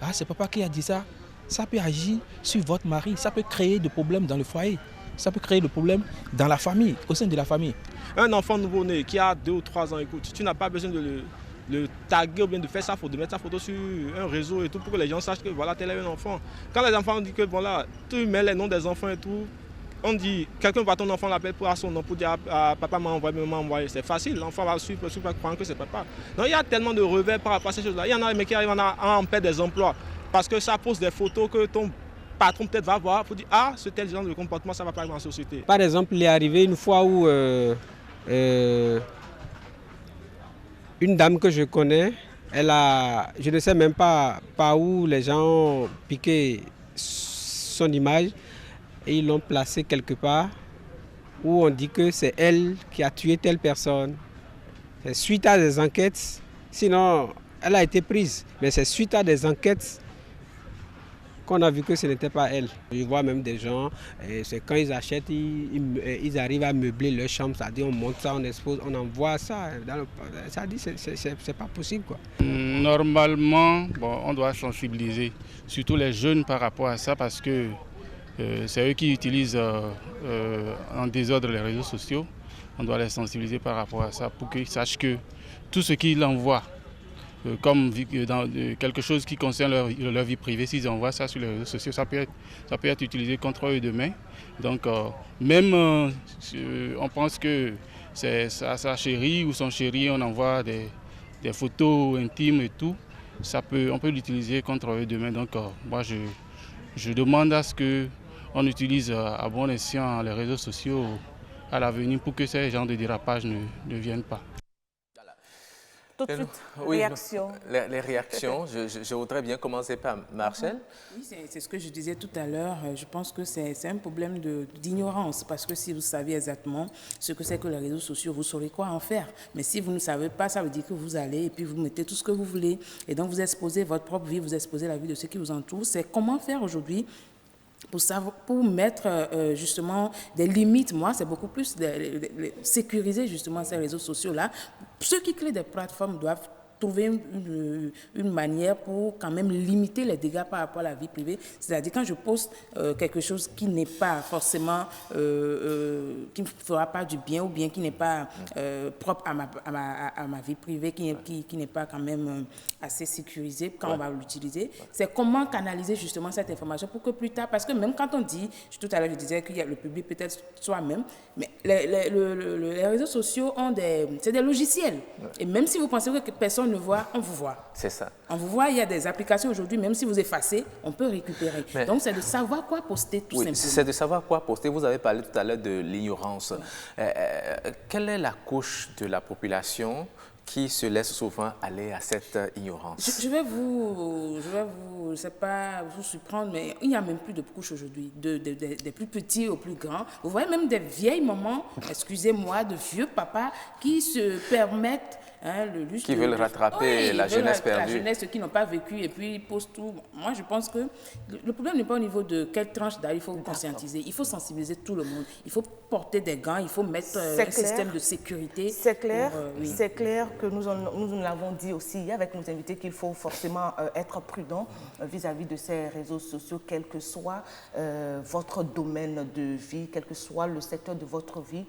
Ah, c'est papa qui a dit ça. Ça peut agir sur votre mari. Ça peut créer des problèmes dans le foyer. Ça peut créer des problèmes dans la famille, au sein de la famille. Un enfant nouveau-né qui a 2 ou 3 ans, écoute, tu n'as pas besoin de le taguer ou bien de faire sa photo, de mettre sa photo sur un réseau et tout pour que les gens sachent que voilà, tel est un enfant. Quand les enfants disent que voilà, tu mets les noms des enfants et tout, on dit, quelqu'un voit ton enfant, l'appelle pour son nom, pour dire papa m'a envoyé, maman m'a envoyé. C'est facile, l'enfant va suivre, croire que c'est papa. Donc il y a tellement de revers par rapport à ces choses-là. Il y en a mais qui arrivent à en perdre des emplois parce que ça pose des photos que ton patron peut-être va voir pour dire ah, ce tel genre de comportement, ça ne va pas arriver en société. Par exemple, il est arrivé une fois où une dame que je connais, je ne sais même pas par où les gens ont piqué son image et ils l'ont placée quelque part où on dit que c'est elle qui a tué telle personne. C'est suite à des enquêtes, sinon elle a été prise, mais c'est suite à des enquêtes qu'on a vu que ce n'était pas elle. Je vois même des gens, c'est quand ils achètent, ils arrivent à meubler leur chambre, c'est-à-dire on monte ça, on expose, on envoie ça. Ça dit c'est pas possible, quoi. Normalement, on doit sensibiliser, surtout les jeunes par rapport à ça, parce que c'est eux qui utilisent en désordre les réseaux sociaux. On doit les sensibiliser par rapport à ça pour qu'ils sachent que tout ce qu'ils envoient, comme dans quelque chose qui concerne leur vie privée, s'ils envoient ça sur les réseaux sociaux, ça peut être utilisé contre eux demain. Donc même on pense que c'est sa chérie ou son chéri, on envoie des photos intimes et tout, on peut l'utiliser contre eux demain. Donc moi je demande à ce qu'on utilise à bon escient les réseaux sociaux à l'avenir pour que ces genres de dérapages ne viennent pas. Tout de suite, oui, réaction. Les réactions, je voudrais bien commencer par Marcel. Oui, c'est ce que je disais tout à l'heure. Je pense que c'est un problème d'ignorance, parce que si vous saviez exactement ce que c'est que les réseaux sociaux, vous saurez quoi en faire. Mais si vous ne savez pas, ça veut dire que vous allez et puis vous mettez tout ce que vous voulez. Et donc vous exposez votre propre vie, vous exposez la vie de ceux qui vous entourent. C'est comment faire aujourd'hui pour mettre justement des limites. Moi, c'est beaucoup plus de sécuriser justement ces réseaux sociaux-là. Ceux qui créent des plateformes doivent trouver une manière pour quand même limiter les dégâts par rapport à la vie privée. C'est-à-dire quand je poste quelque chose qui n'est pas forcément, qui ne fera pas du bien ou bien qui n'est pas propre à ma vie privée, qui n'est pas quand même assez sécurisé quand on va l'utiliser, c'est comment canaliser justement cette information pour que plus tard, parce que même quand on dit, tout à l'heure je disais qu'il y a le public peut-être soi-même, mais les réseaux sociaux c'est des logiciels. Et même si vous pensez que personne ne voit, on vous voit. C'est ça. On vous voit, il y a des applications aujourd'hui, même si vous effacez, on peut récupérer. Mais donc, c'est de savoir quoi poster, tout simplement. C'est de savoir quoi poster. Vous avez parlé tout à l'heure de l'ignorance. Quelle est la couche de la population qui se laisse souvent aller à cette ignorance? Je vais vous surprendre, mais il n'y a même plus de couches aujourd'hui, des plus petits aux plus grands. Vous voyez même des vieilles mamans, excusez-moi, de vieux papas qui se permettent Hein, qui veulent rattraper la jeunesse perdue. La jeunesse, qui n'ont pas vécu, et puis ils posent tout. Moi, je pense que le problème n'est pas au niveau de quelle tranche d'âge il faut conscientiser. Il faut sensibiliser tout le monde. Il faut porter des gants, il faut mettre un système de sécurité. C'est clair, c'est clair que nous l'avons dit aussi avec nos invités qu'il faut forcément être prudent vis-à-vis de ces réseaux sociaux, quel que soit votre domaine de vie, quel que soit le secteur de votre vie,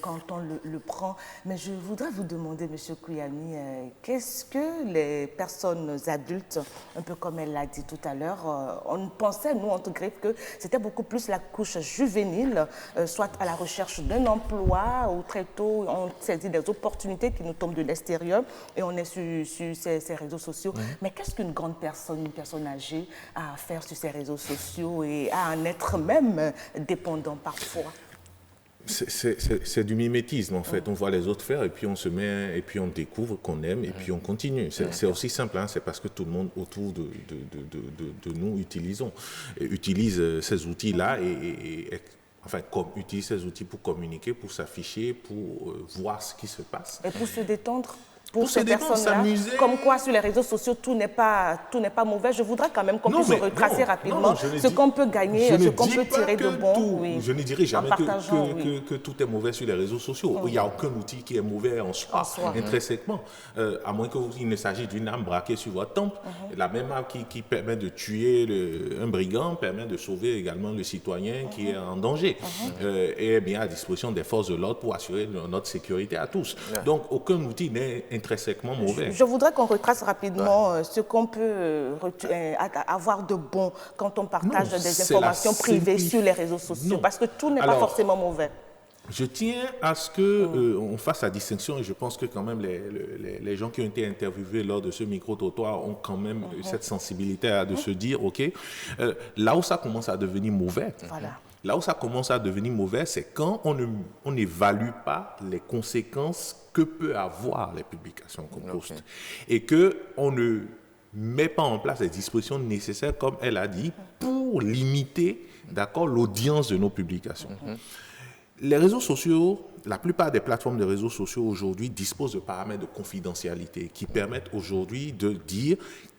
quand on le prend. Mais je voudrais vous demander, M. Kouyami, qu'est-ce que les personnes adultes, un peu comme elle l'a dit tout à l'heure, on pensait, nous, entre griffes, que c'était beaucoup plus la couche juvénile, soit à la recherche d'un emploi, ou très tôt, on saisit des opportunités qui nous tombent de l'extérieur et on est sur ces réseaux sociaux. Mais qu'est-ce qu'une grande personne, une personne âgée, a à faire sur ces réseaux sociaux et à en être même dépendant parfois? C'est du mimétisme en fait. On voit les autres faire et puis on se met et puis on découvre qu'on aime et puis on continue. C'est aussi simple, hein. C'est parce que tout le monde autour de nous utilise ces outils-là et enfin, utilise ces outils pour communiquer, pour s'afficher, pour voir ce qui se passe. Et pour se détendre. Pour ces personnes-là, comme quoi sur les réseaux sociaux, tout n'est pas mauvais. Je voudrais quand même qu'on puisse retracer rapidement ce qu'on peut gagner, ce qu'on peut tirer de bon. Je ne dirais jamais que tout est mauvais sur les réseaux sociaux. Il n'y a aucun outil qui est mauvais en soi. Intrinsèquement. À moins qu'il ne s'agisse d'une arme braquée sur votre temple. La même arme qui permet de tuer un brigand permet de sauver également le citoyen qui est en danger et est bien à disposition des forces de l'ordre pour assurer notre sécurité à tous. Donc, aucun outil n'est intrinsèquement mauvais. Je voudrais qu'on retrace rapidement ce qu'on peut avoir de bon quand on partage des informations privées sur les réseaux sociaux, parce que tout n'est pas forcément mauvais. Je tiens à ce qu'on fasse la distinction, et je pense que quand même les gens qui ont été interviewés lors de ce micro-trottoir ont quand même cette sensibilité de se dire, OK, là où ça commence à devenir mauvais, là où ça commence à devenir mauvais, c'est quand on n'évalue pas les conséquences que peut avoir les publications qu'on poste et qu'on ne met pas en place les dispositions nécessaires, comme elle a dit, pour limiter l'audience de nos publications. Les réseaux sociaux, la plupart des plateformes de réseaux sociaux aujourd'hui disposent de paramètres de confidentialité qui permettent aujourd'hui de dire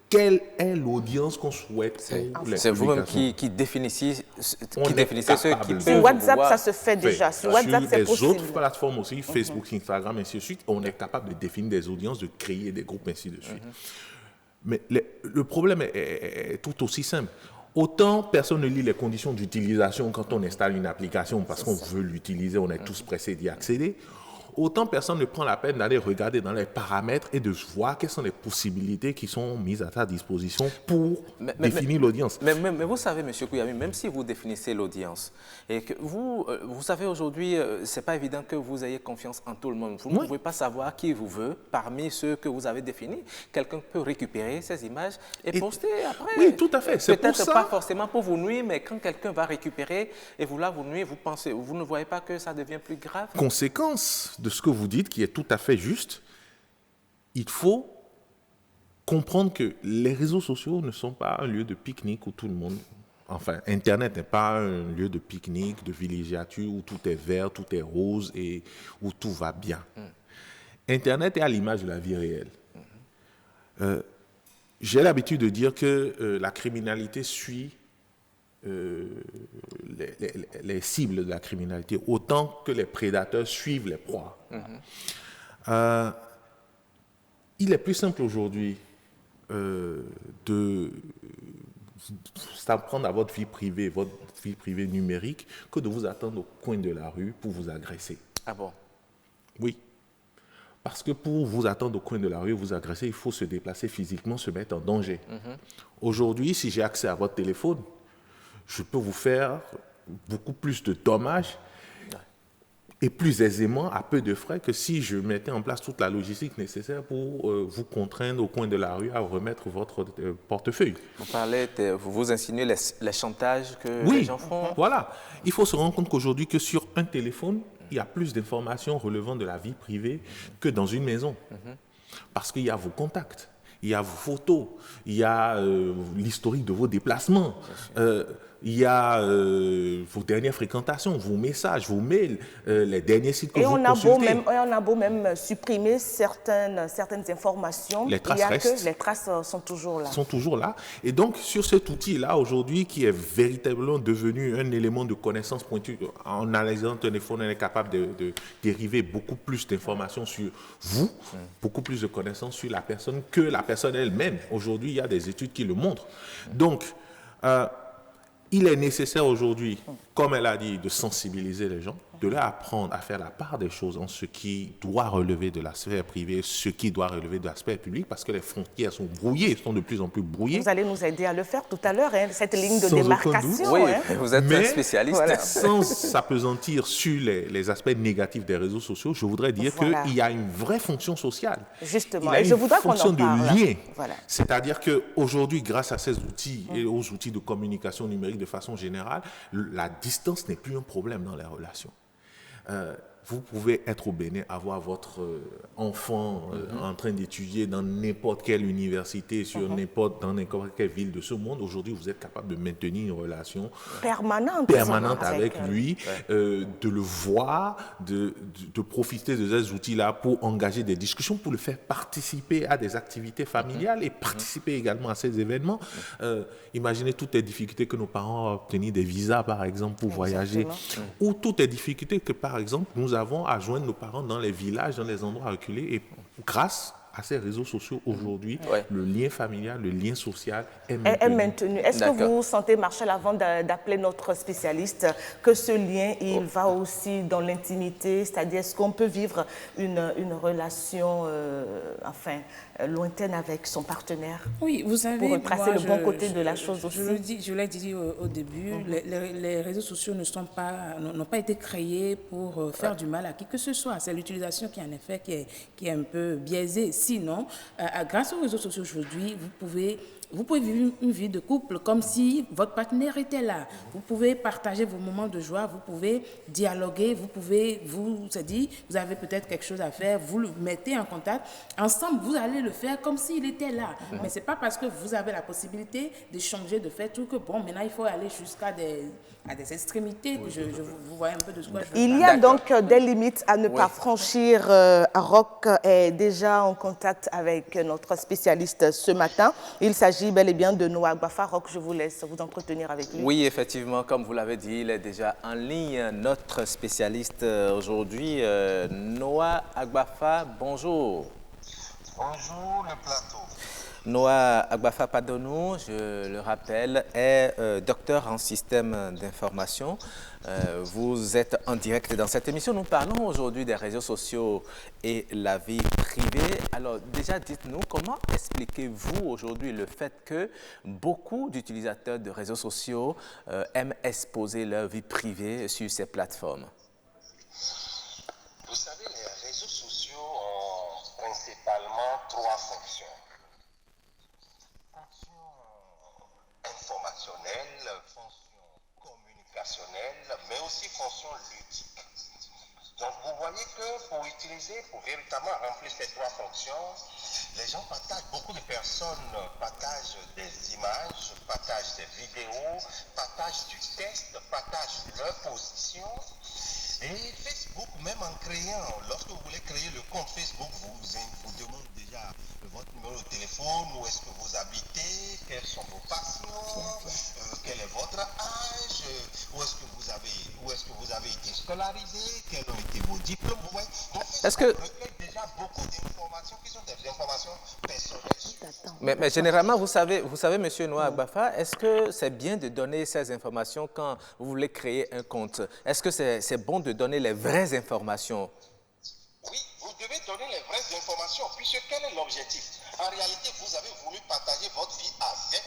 quelle est l'audience qu'on souhaite. C'est vous-même qui définissez ce qui peut. Sur WhatsApp, ça se fait déjà. Sur WhatsApp, c'est possible. Sur les autres plateformes aussi, Facebook, Instagram, ainsi de suite, on est capable de définir des audiences, de créer des groupes, ainsi de suite. Mais le problème est tout aussi simple. Autant personne ne lit les conditions d'utilisation quand on installe une application parce qu'on veut l'utiliser, on est tous pressés d'y accéder. Autant personne ne prend la peine d'aller regarder dans les paramètres et de voir quelles sont les possibilités qui sont mises à ta disposition pour définir l'audience. Mais vous savez, M. Kouyami, même si vous définissez l'audience, et que vous savez aujourd'hui, ce n'est pas évident que vous ayez confiance en tout le monde. Vous ne pouvez pas savoir qui vous veut parmi ceux que vous avez définis. Quelqu'un peut récupérer ces images et poster après. Oui, tout à fait. Peut-être pas forcément pour vous nuire, mais quand quelqu'un va récupérer et vous nuire, vous ne voyez pas que ça devient plus grave? Conséquence de ce que vous dites, qui est tout à fait juste, il faut comprendre que les réseaux sociaux ne sont pas un lieu de pique-nique où tout le monde... Enfin, Internet n'est pas un lieu de pique-nique, de villégiature où tout est vert, tout est rose et où tout va bien. Internet est à l'image de la vie réelle. J'ai l'habitude de dire que la criminalité suit les cibles de la criminalité, autant que les prédateurs suivent les proies. Il est plus simple aujourd'hui de s'apprendre à votre vie privée numérique, que de vous attendre au coin de la rue pour vous agresser. Ah bon? Oui. Parce que pour vous attendre au coin de la rue et vous agresser, il faut se déplacer physiquement, se mettre en danger. Aujourd'hui, si j'ai accès à votre téléphone, je peux vous faire beaucoup plus de dommages et plus aisément, à peu de frais, que si je mettais en place toute la logistique nécessaire pour vous contraindre au coin de la rue à remettre votre portefeuille. Vous insinuez les chantages que les gens font? Voilà. Il faut se rendre compte qu'aujourd'hui, que sur un téléphone, il y a plus d'informations relevant de la vie privée que dans une maison. Parce qu'il y a vos contacts. Il y a vos photos, il y a l'historique de vos déplacements. il y a vos dernières fréquentations, vos messages, vos mails, les derniers sites que vous consultez. On a beau même supprimer certaines informations, les traces restent. Les traces sont toujours là. Sont toujours là. Et donc, sur cet outil-là, aujourd'hui, qui est véritablement devenu un élément de connaissance pointue, en analysant le téléphone, on est capable de dériver beaucoup plus d'informations sur vous, beaucoup plus de connaissances sur la personne que la personne elle-même. Aujourd'hui, il y a des études qui le montrent. Donc, il est nécessaire aujourd'hui, comme elle a dit, de sensibiliser les gens, de leur apprendre à faire la part des choses en ce qui doit relever de la sphère privée, ce qui doit relever de la sphère publique, parce que les frontières sont brouillées, sont de plus en plus brouillées. Vous allez nous aider à le faire tout à l'heure, hein, cette ligne de démarcation. Oui, vous êtes un spécialiste. Voilà. Sans s'apesantir sur les aspects négatifs des réseaux sociaux, je voudrais dire qu'il y a une vraie fonction sociale. Justement, et je voudrais qu'on en parle. Il y a une fonction de lien. Voilà. C'est-à-dire qu'aujourd'hui, grâce à ces outils et aux outils de communication numérique de façon générale, la distance n'est plus un problème dans les relations. Vous pouvez être au Bénin, avoir votre enfant en train d'étudier dans n'importe quelle université, dans n'importe quelle ville de ce monde. Aujourd'hui, vous êtes capable de maintenir une relation permanente avec lui, de le voir, de profiter de ces outils-là pour engager des discussions, pour le faire participer à des activités familiales et participer également à ces événements. Imaginez toutes les difficultés que nos parents ont à obtenir des visas, par exemple, pour voyager, ou toutes les difficultés que, par exemple, nous avons à joindre nos parents dans les villages, dans les endroits reculés. Et grâce à ces réseaux sociaux aujourd'hui, le lien familial, le lien social est maintenu. Est-ce que vous sentez, Marshall, avant d'appeler notre spécialiste, que ce lien, il va aussi dans l'intimité? C'est-à-dire, est-ce qu'on peut vivre une relation lointaine avec son partenaire? Oui, vous savez, pour retracer le bon côté de la chose aussi. Je l'ai dit au début, les réseaux sociaux n'ont pas été créés pour faire du mal à qui que ce soit. C'est l'utilisation qui, en effet, qui est un peu biaisée. Sinon, grâce aux réseaux sociaux aujourd'hui, vous pouvez vivre une vie de couple comme si votre partenaire était là. Vous pouvez partager vos moments de joie, vous pouvez dialoguer, vous avez peut-être quelque chose à faire, vous le mettez en contact. Ensemble, vous allez le faire comme s'il était là. Mais ce n'est pas parce que vous avez la possibilité d'échanger, de faire tout que, maintenant, il faut aller jusqu'à des extrémités. Vous voyez un peu de ce que je veux Il y a donc des limites à ne pas franchir. Roch est déjà en contact avec notre spécialiste ce matin. Il s'agit bel et bien de Noah Agbafa. Roch, je vous laisse vous entretenir avec lui. Oui, effectivement, comme vous l'avez dit, il est déjà en ligne, notre spécialiste aujourd'hui. Noah Agbafa, bonjour. Bonjour le plateau. Noah Agbafa Padonou, je le rappelle, est docteur en système d'information. Vous êtes en direct dans cette émission. Nous parlons aujourd'hui des réseaux sociaux et la vie privée. Alors déjà, dites-nous, comment expliquez-vous aujourd'hui le fait que beaucoup d'utilisateurs de réseaux sociaux aiment exposer leur vie privée sur ces plateformes? Vous savez, les réseaux sociaux ont principalement trois fonctions. Informationnelle, fonction communicationnelle, mais aussi fonction ludique. Donc vous voyez que pour véritablement remplir ces trois fonctions, les gens partagent, beaucoup de personnes partagent des images, partagent des vidéos, partagent du texte, partagent leur position. Et Facebook, même en créant, lorsque vous voulez créer le compte Facebook, vous demande déjà votre numéro de téléphone, où est-ce que vous habitez, quelles sont vos passions, quel est votre âge, où est-ce que vous avez été scolarisé, quels ont été vos diplômes. Vous voyez, donc Facebook recueille déjà beaucoup d'informations qui sont des informations personnelles. Mais généralement, vous savez, M. Noah Agbafa, est-ce que c'est bien de donner ces informations quand vous voulez créer un compte? Est-ce que c'est bon de donner les vraies informations? Oui, vous devez donner les vraies informations, puisque quel est l'objectif? En réalité, vous avez voulu partager votre vie avec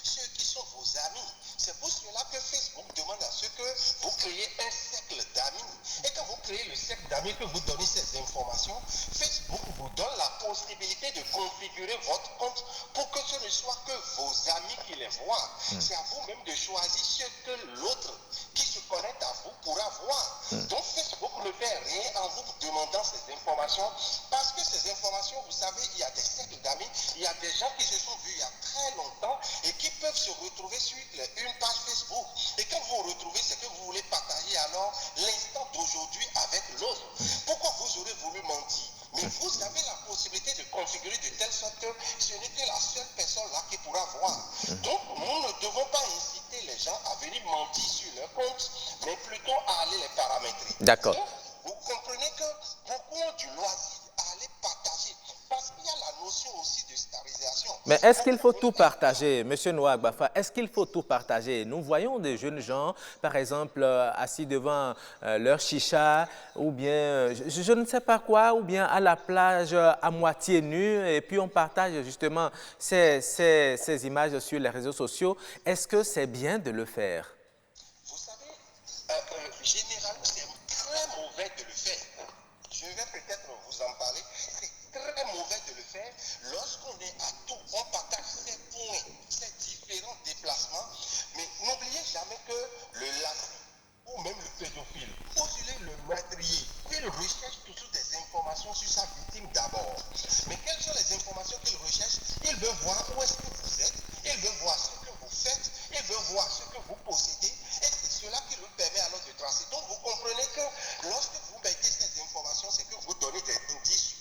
ceux qui sont vos amis. C'est pour cela que Facebook demande à ce que vous créez un cercle d'amis. Et quand vous créez le cercle d'amis, que vous donnez ces informations, Facebook vous donne la possibilité de configurer votre compte pour que ce ne soit que vos amis qui les voient. C'est à vous-même de choisir ce que l'autre qui se connecte à vous pourra voir. Donc Facebook ne fait rien en vous demandant ces informations, parce que ces informations, vous savez, il y a des cercles d'amis, il y a des gens qui se sont vus il y a très longtemps et qui peuvent se retrouver sur une page Facebook. faut retrouver, c'est que vous voulez partager alors l'instant d'aujourd'hui avec l'autre. Pourquoi vous aurez voulu mentir? Mais vous avez la possibilité de configurer de telle sorte que ce n'est que la seule personne là qui pourra voir. Donc, nous ne devons pas inciter les gens à venir mentir sur leur compte, mais plutôt à aller les paramétrer. D'accord. Donc, vous comprenez que beaucoup ont du loisir à aller partager, parce qu'il y a la notion aussi de starisation. Mais est-ce qu'il faut tout partager, M. Noah Agbafa? Est-ce qu'il faut tout partager? Nous voyons des jeunes gens, par exemple, assis devant leur chicha, ou bien, je ne sais pas quoi, ou bien à la plage à moitié nus, et puis on partage justement ces images sur les réseaux sociaux. Est-ce que c'est bien de le faire? Vous savez, généralement, c'est très mauvais de le faire. Je vais peut-être vous en parler. C'est très mauvais de le faire lorsqu'on est à tout. On partage ces points, ces différents déplacements. Mais n'oubliez jamais que le lac ou même le pédophile, ou le meurtrier, il recherche toujours des informations sur sa victime d'abord. Mais quelles sont les informations qu'il recherche? Il veut voir où est-ce que vous êtes, il veut voir ce que vous faites, il veut voir ce que vous possédez, et c'est cela qui lui permet alors de tracer. Donc vous comprenez que lorsque vous mettez ces informations, c'est que vous donnez des indices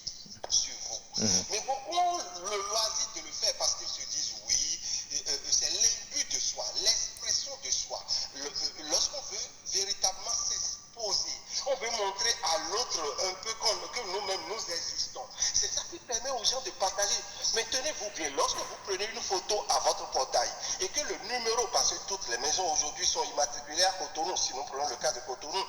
sur vous. Mais beaucoup ont le loisir de le faire parce qu'ils se disent oui, c'est l'imbu de soi, l'expression de soi. Lorsqu'on veut véritablement s'exposer, on veut montrer à l'autre un peu que nous-mêmes nous existons. C'est ça qui permet aux gens de partager. Mais tenez-vous bien, lorsque vous prenez une photo à votre portail et que le numéro, parce que toutes les maisons aujourd'hui sont immatriculées à Cotonou, si nous prenons le cas de Cotonou,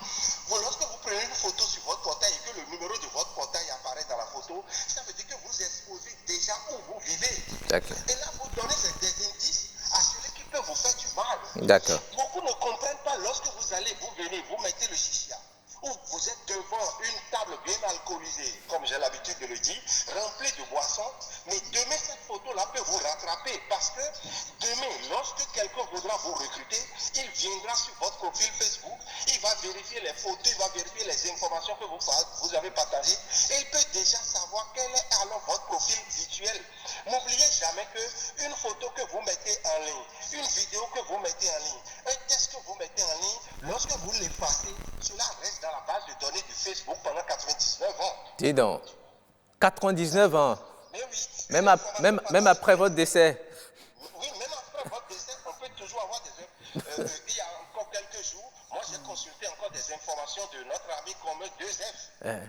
lorsque vous prenez une photo sur votre portail et que le numéro de votre portail apparaît dans la photo, ça veut dire que vous exposez déjà où vous vivez. D'accord. Et là, vous donnez des indices à celui qui peut vous faire du mal. D'accord. Beaucoup ne comprennent pas lorsque vous allez, vous venez, vous mettez le chicha, ou vous êtes devant une table bien alcoolisée, comme j'ai l'habitude de le dire, remplie de boissons, mais demain cette photo-là peut vous rattraper parce que demain, lorsque quelqu'un voudra vous recruter, il viendra sur votre profil Facebook, il va vérifier les photos, il va vérifier les informations que vous avez partagées et il peut déjà savoir quel est alors votre profil virtuel. N'oubliez jamais qu'une photo que vous mettez en ligne, une vidéo que vous mettez en ligne, un texte que vous mettez en ligne, lorsque vous l'effacez, cela reste dans la base de données du Facebook pendant 99 ans. Dis donc, 99 ans, Mais oui, même après votre décès. Oui, même après votre décès, on peut toujours avoir des... il y a encore quelques jours, moi j'ai consulté encore des informations de notre ami commun 2F.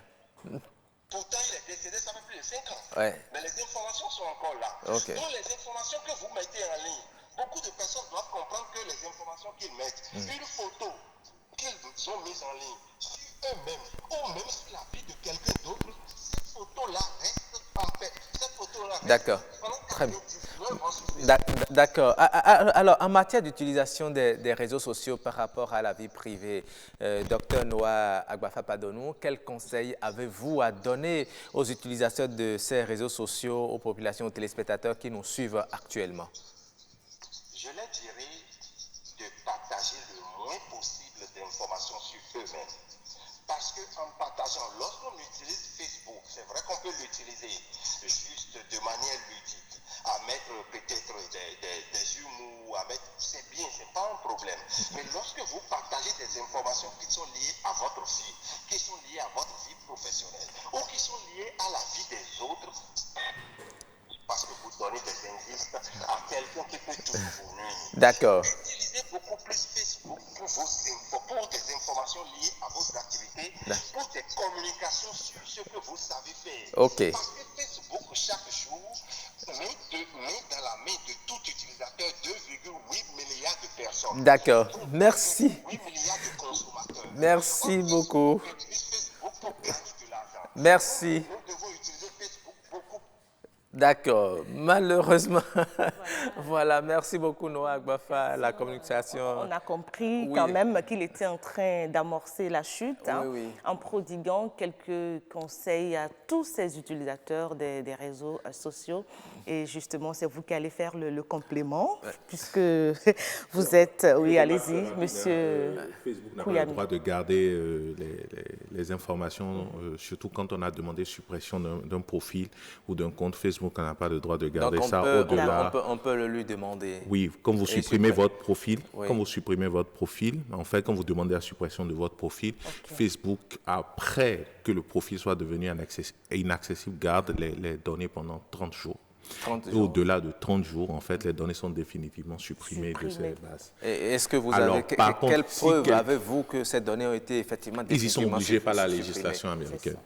Pourtant, il est décédé, ça fait plus de 5 ans. Ouais. Mais les informations sont encore là. Okay. Donc, les informations que vous mettez en ligne, beaucoup de personnes doivent comprendre que les informations qu'ils mettent, une photo qu'ils ont mise en ligne sur eux-mêmes, ou même sur la vie de quelqu'un d'autre, cette photo-là reste en paix. Cette photo-là reste... D'accord. Très bien. D'accord. Alors, en matière d'utilisation des réseaux sociaux par rapport à la vie privée, Dr Noah Agbafa Padonou, quel conseil avez-vous à donner aux utilisateurs de ces réseaux sociaux, aux populations, aux téléspectateurs qui nous suivent actuellement? Je leur dirais de partager le moins possible d'informations sur eux-mêmes. Parce qu'en partageant, lorsqu'on utilise Facebook, c'est vrai qu'on peut l'utiliser juste de manière ludique, à mettre peut-être des humours, à mettre, c'est bien, c'est pas un problème. Mais lorsque vous partagez des informations qui sont liées à votre vie, qui sont liées à votre vie professionnelle, ou qui sont liées à la vie des autres, parce que vous donnez des indices à quelqu'un qui peut toujours vous nuire. D'accord. Utilisez beaucoup plus Facebook pour des informations liées à vos activités, pour des communications sur ce que vous savez faire. Ok. Parce que Facebook, chaque jour, met dans la main de tout utilisateur 2,8 milliards de personnes. D'accord. Merci. 8 milliards de consommateurs. Merci beaucoup. On utilise Facebook pour gagner de l'argent. Merci. Nous devons utiliser Facebook beaucoup. D'accord. Malheureusement, voilà. Merci beaucoup Noah Agbafa, la communication. On a compris quand même qu'il était en train d'amorcer la chute en prodiguant quelques conseils à tous ces utilisateurs des réseaux sociaux. Et justement, c'est vous qui allez faire le complément, puisque vous êtes... Oui, allez-y, monsieur. Facebook n'a pas le droit de garder les informations, surtout quand on a demandé suppression d'un profil ou d'un compte Facebook Facebook n'a pas le droit de garder ça au-delà. On peut le lui demander. Oui, quand vous supprimez votre profil, en fait, quand vous demandez la suppression de votre profil, Facebook, après que le profil soit devenu inaccessible, garde les données pendant 30 jours. Au-delà de 30 jours, en fait, les données sont définitivement supprimées de ces bases. Et est-ce que vous avez quelle preuve avez-vous que ces données ont été effectivement définitivement Ils y sont obligés par la législation américaine.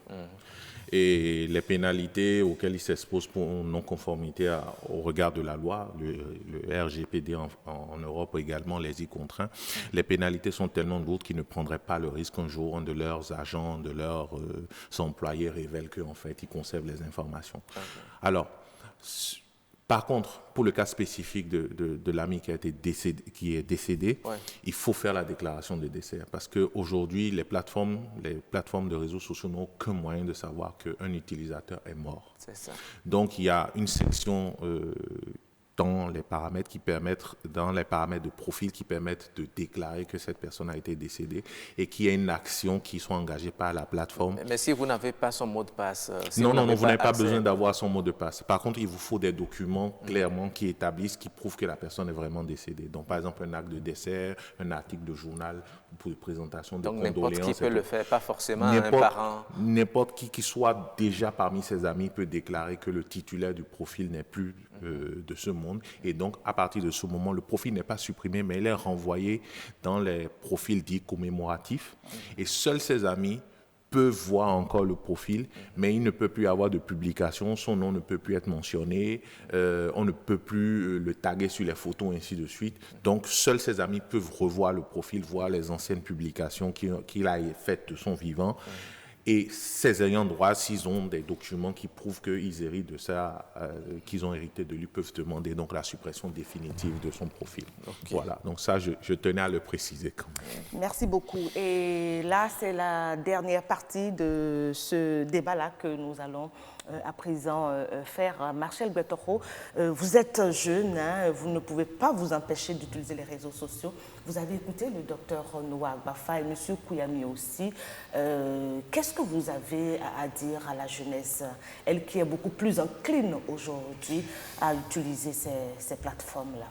Et les pénalités auxquelles ils s'exposent pour non-conformité au regard de la loi, le RGPD en Europe également les y contraint. Les pénalités sont tellement lourdes qu'ils ne prendraient pas le risque qu'un jour un de leurs agents, de leurs employés révèle qu'en fait, ils conservent les informations. Alors, par contre, pour le cas spécifique de l'ami qui est décédé, il faut faire la déclaration de décès. Parce qu'aujourd'hui, les plateformes de réseaux sociaux n'ont aucun moyen de savoir qu'un utilisateur est mort. C'est ça. Donc, il y a une section dans les paramètres de profil qui permettent de déclarer que cette personne a été décédée et qu'il y a une action qui soit engagée par la plateforme. Mais si vous n'avez pas son mot de passe... vous n'avez pas besoin d'avoir son mot de passe. Par contre, il vous faut des documents clairement qui établissent, qui prouvent que la personne est vraiment décédée. Donc, par exemple, un acte de décès, un article de journal pour présentation de condoléances. Donc, n'importe qui peut le faire, pas forcément un parent. N'importe qui soit déjà parmi ses amis peut déclarer que le titulaire du profil n'est plus de ce monde. Et donc, à partir de ce moment, le profil n'est pas supprimé, mais il est renvoyé dans les profils dits commémoratifs. Et seuls ses amis peuvent voir encore le profil, mais il ne peut plus avoir de publication, son nom ne peut plus être mentionné, on ne peut plus le taguer sur les photos, ainsi de suite. Donc, seuls ses amis peuvent revoir le profil, voir les anciennes publications qu'il a faites de son vivant. Et ces ayants droit, s'ils ont des documents qui prouvent qu'ils héritent de ça, qu'ils ont hérité de lui, peuvent demander donc la suppression définitive de son profil. Voilà, donc ça, je tenais à le préciser quand même. Merci beaucoup. Et là, c'est la dernière partie de ce débat-là que nous allons à présent faire. Marcel Betoro, vous êtes jeune, hein, vous ne pouvez pas vous empêcher d'utiliser les réseaux sociaux. Vous avez écouté le docteur Noah Agbafa et M. Kouyami aussi. Qu'est-ce que vous avez à dire à la jeunesse, elle qui est beaucoup plus encline aujourd'hui à utiliser ces plateformes-là?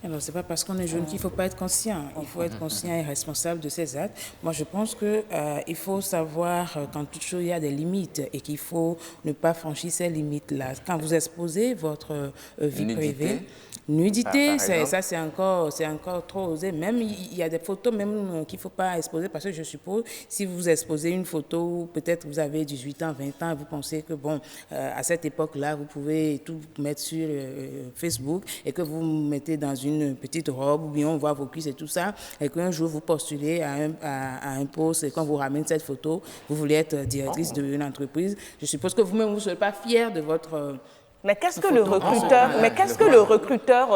Alors, ce n'est pas parce qu'on est jeune qu'il ne faut pas être conscient. Il faut être conscient et responsable de ses actes. Moi, je pense qu'il faut savoir qu'en toute chose, il y a des limites et qu'il faut ne pas franchir ces limites-là. Quand vous exposez votre vie privée, nudité, ça c'est encore trop osé. Même il y a des photos même qu'il ne faut pas exposer parce que je suppose, si vous exposez une photo, peut-être vous avez 18 ans, 20 ans, vous pensez que bon, à cette époque-là, vous pouvez tout mettre sur Facebook et que vous mettez dans une petite robe ou bien on voit vos cuisses et tout ça et qu'un jour vous postulez à un poste et quand vous ramenez cette photo, vous voulez être directrice d'une entreprise. Je suppose que vous-même, vous ne serez pas fier de votre... Mais qu'est-ce que le recruteur,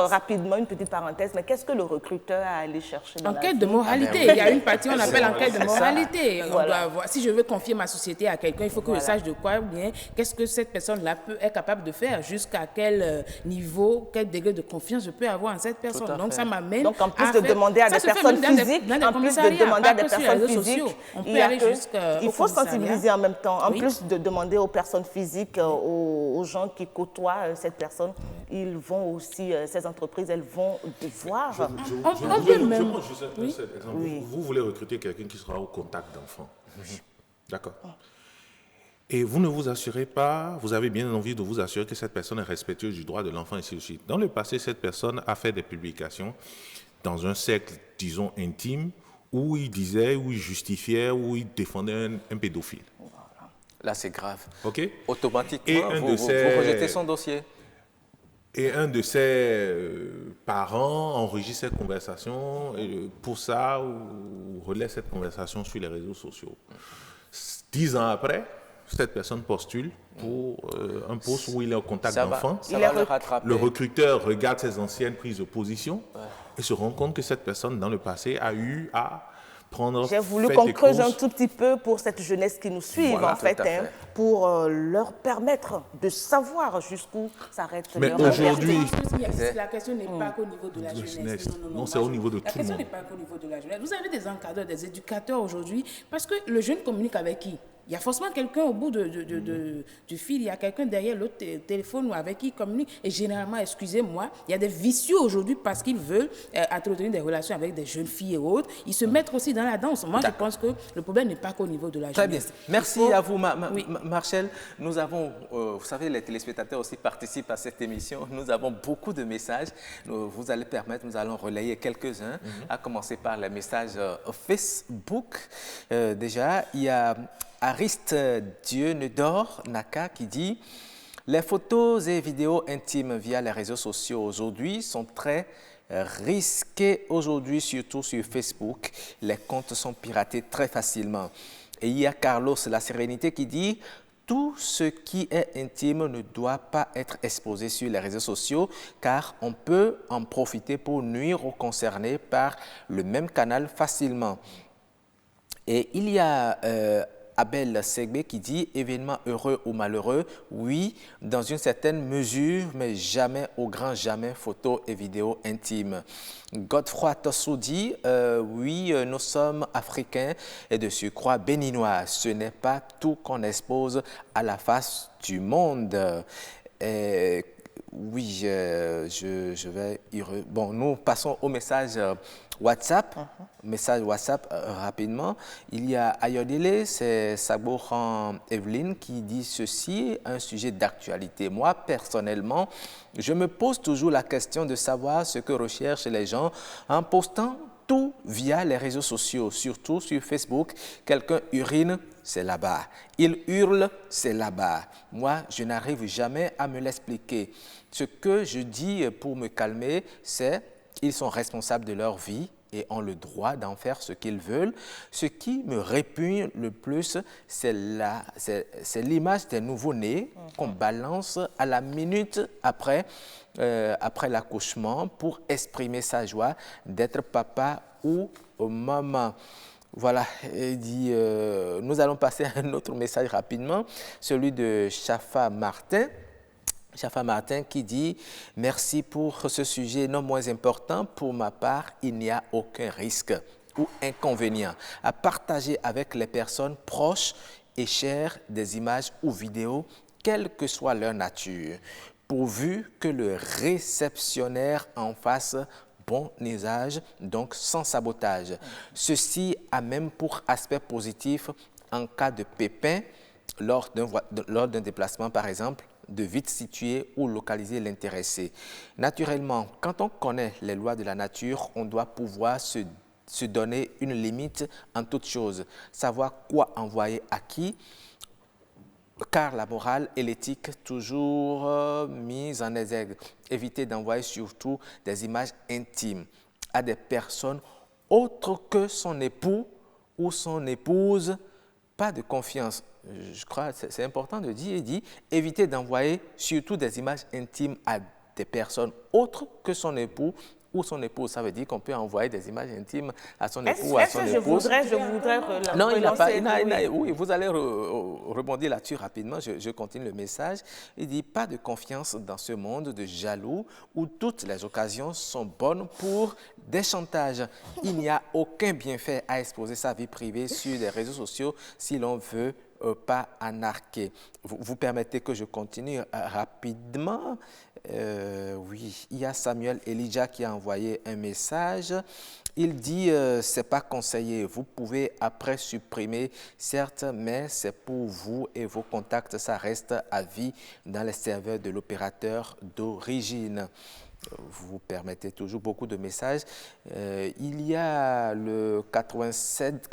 rapidement, une petite parenthèse, mais qu'est-ce que le recruteur a allé chercher dans enquête de moralité. Il y a une partie, on appelle enquête de moralité. On doit voir, si je veux confier ma société à quelqu'un, il faut que je sache de quoi bien, qu'est-ce que cette personne-là est capable de faire, jusqu'à quel niveau, quel degré de confiance je peux avoir en cette personne. Donc ça m'amène. Donc en plus de demander à des personnes physiques, il faut sensibiliser en même temps. En plus de demander aux personnes physiques, aux gens qui côtoient cette personne, ils vont aussi, ces entreprises, elles vont devoir... Vous voulez recruter quelqu'un qui sera au contact d'enfants. D'accord. Et vous ne vous assurez pas, vous avez bien envie de vous assurer que cette personne est respectueuse du droit de l'enfant, et ainsi de suite. Dans le passé, cette personne a fait des publications dans un cercle, disons, intime, où il disait, où il justifiait, où il défendait un pédophile. Là, c'est grave. OK. Automatiquement, vous rejetez son dossier. Et un de ses parents enregistre cette conversation et pour ça, ou relaie cette conversation sur les réseaux sociaux. 10 ans après, cette personne postule pour un poste où il est au contact d'enfants. Le recruteur regarde ses anciennes prises de position et se rend compte que cette personne, dans le passé, a eu à prendre... J'ai voulu qu'on creuse un tout petit peu pour cette jeunesse qui nous suit, en fait, pour leur permettre de savoir jusqu'où s'arrête leur liberté. Aujourd'hui... La question n'est pas qu'au niveau de la jeunesse. Non, c'est au niveau de tout le monde. La question n'est pas qu'au niveau de la jeunesse. Vous avez des encadreurs, des éducateurs aujourd'hui, parce que le jeune communique avec qui ? il y a forcément quelqu'un au bout du fil, il y a quelqu'un derrière l'autre téléphone ou avec qui il communique. Et généralement, excusez-moi, il y a des vicieux aujourd'hui parce qu'ils veulent entretenir des relations avec des jeunes filles et autres. Ils se mettent aussi dans la danse. Moi, je pense que le problème n'est pas qu'au niveau de la jeunesse. Très bien. Merci à vous, Marcel. Nous avons, vous savez, les téléspectateurs aussi participent à cette émission. Nous avons beaucoup de messages. Vous allez permettre, nous allons relayer quelques-uns, à commencer par les messages Facebook. Déjà, il y a Ariste Dieu ne dort Naka qui dit « Les photos et vidéos intimes via les réseaux sociaux aujourd'hui sont très risquées aujourd'hui, surtout sur Facebook. Les comptes sont piratés très facilement. » Et il y a Carlos La Sérénité qui dit « Tout ce qui est intime ne doit pas être exposé sur les réseaux sociaux car on peut en profiter pour nuire aux concernés par le même canal facilement. » Et il y a Abel Segbe qui dit « Événement heureux ou malheureux, oui, dans une certaine mesure, mais jamais, au grand jamais, photos et vidéos intimes. » Godefroy Tossou dit « Oui, nous sommes africains et de surcroît béninois. Ce n'est pas tout qu'on expose à la face du monde. » Oui, je vais y... Bon, nous passons au message WhatsApp. Message WhatsApp rapidement. Il y a Ayodele, c'est Saboran Evelyne qui dit ceci, un sujet d'actualité. Moi, personnellement, je me pose toujours la question de savoir ce que recherchent les gens en postant tout via les réseaux sociaux, surtout sur Facebook. Quelqu'un urine, c'est là-bas. Il hurle, c'est là-bas. Moi, je n'arrive jamais à me l'expliquer. Ce que je dis pour me calmer, c'est qu'ils sont responsables de leur vie et ont le droit d'en faire ce qu'ils veulent. Ce qui me répugne le plus, c'est l'image des nouveau-nés qu'on balance à la minute après l'accouchement pour exprimer sa joie d'être papa ou maman. Voilà, il dit, nous allons passer à un autre message rapidement, celui de Chafa Martin. Chafa Martin qui dit « Merci pour ce sujet non moins important. Pour ma part, il n'y a aucun risque ou inconvénient à partager avec les personnes proches et chères des images ou vidéos, quelle que soit leur nature, pourvu que le réceptionnaire en fasse bon usage, donc sans sabotage. Ceci a même pour aspect positif en cas de pépin lors d'un déplacement, par exemple, de vite situer ou localiser l'intéressé. Naturellement, quand on connaît les lois de la nature, on doit pouvoir se donner une limite en toute chose, savoir quoi envoyer à qui, car la morale et l'éthique toujours mises en exergue. Éviter d'envoyer surtout des images intimes à des personnes autres que son époux ou son épouse, pas de confiance. Je crois que c'est important de dire, il dit, éviter d'envoyer surtout des images intimes à des personnes autres que son époux ou son épouse. Ça veut dire qu'on peut envoyer des images intimes à son époux ou à son épouse. Je voudrais non, il n'a pas. Oui, vous allez rebondir là-dessus rapidement. Je continue le message. Il dit, pas de confiance dans ce monde de jaloux où toutes les occasions sont bonnes pour des chantages. Il n'y a aucun bienfait à exposer sa vie privée sur les réseaux sociaux si l'on veut pas anarquer. Vous permettez que je continue rapidement. Oui, il y a Samuel Elijah qui a envoyé un message. Il dit c'est pas conseillé. Vous pouvez après supprimer, certes, mais c'est pour vous et vos contacts. Ça reste à vie dans les serveurs de l'opérateur d'origine. Vous permettez toujours beaucoup de messages. Il y a le 97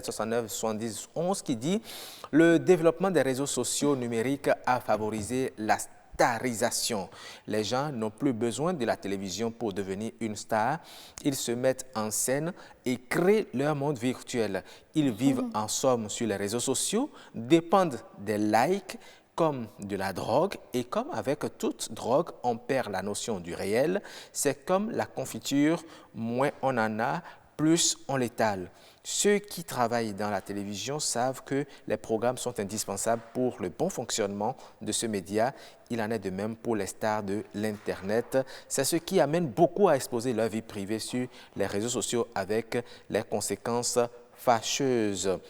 69 70 11 qui dit « Le développement des réseaux sociaux numériques a favorisé la starisation. Les gens n'ont plus besoin de la télévision pour devenir une star. Ils se mettent en scène et créent leur monde virtuel. Ils vivent en somme sur les réseaux sociaux, dépendent des likes, comme de la drogue, et comme avec toute drogue, on perd la notion du réel. C'est comme la confiture, moins on en a, plus on l'étale. Ceux qui travaillent dans la télévision savent que les programmes sont indispensables pour le bon fonctionnement de ce média. Il en est de même pour les stars de l'Internet. C'est ce qui amène beaucoup à exposer leur vie privée sur les réseaux sociaux avec les conséquences fâcheuses.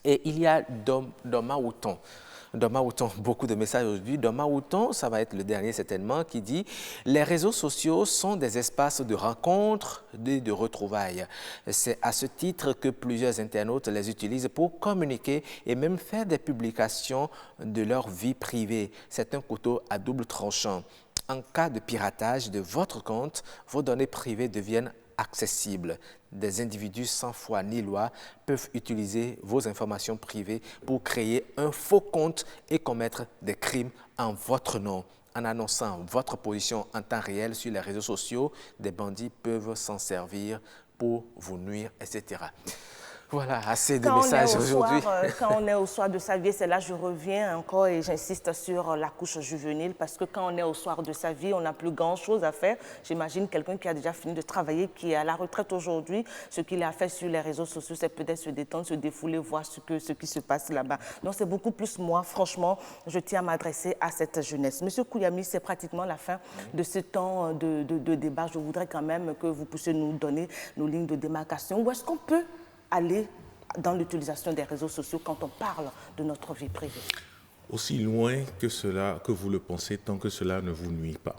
Et il y a Doma Outon. Doma Outon, beaucoup de messages aujourd'hui. Doma Outon, ça va être le dernier certainement, qui dit « Les réseaux sociaux sont des espaces de rencontres et de retrouvailles. C'est à ce titre que plusieurs internautes les utilisent pour communiquer et même faire des publications de leur vie privée. C'est un couteau à double tranchant. En cas de piratage de votre compte, vos données privées deviennent accessibles. Des individus sans foi ni loi peuvent utiliser vos informations privées pour créer un faux compte et commettre des crimes en votre nom. En annonçant votre position en temps réel sur les réseaux sociaux, des bandits peuvent s'en servir pour vous nuire, etc. » Voilà, assez de messages aujourd'hui. Quand on est au soir de sa vie, c'est là que je reviens encore et j'insiste sur la couche juvénile parce que quand on est au soir de sa vie, on n'a plus grand-chose à faire. J'imagine quelqu'un qui a déjà fini de travailler, qui est à la retraite aujourd'hui, ce qu'il a fait sur les réseaux sociaux, c'est peut-être se détendre, se défouler, voir ce qui se passe là-bas. Donc c'est beaucoup plus moi, franchement, je tiens à m'adresser à cette jeunesse. Monsieur Kouyami, c'est pratiquement la fin de ce temps de débat. Je voudrais quand même que vous puissiez nous donner nos lignes de démarcation. Où est-ce qu'on peut aller dans l'utilisation des réseaux sociaux quand on parle de notre vie privée? Aussi loin que cela, que vous le pensez, tant que cela ne vous nuit pas.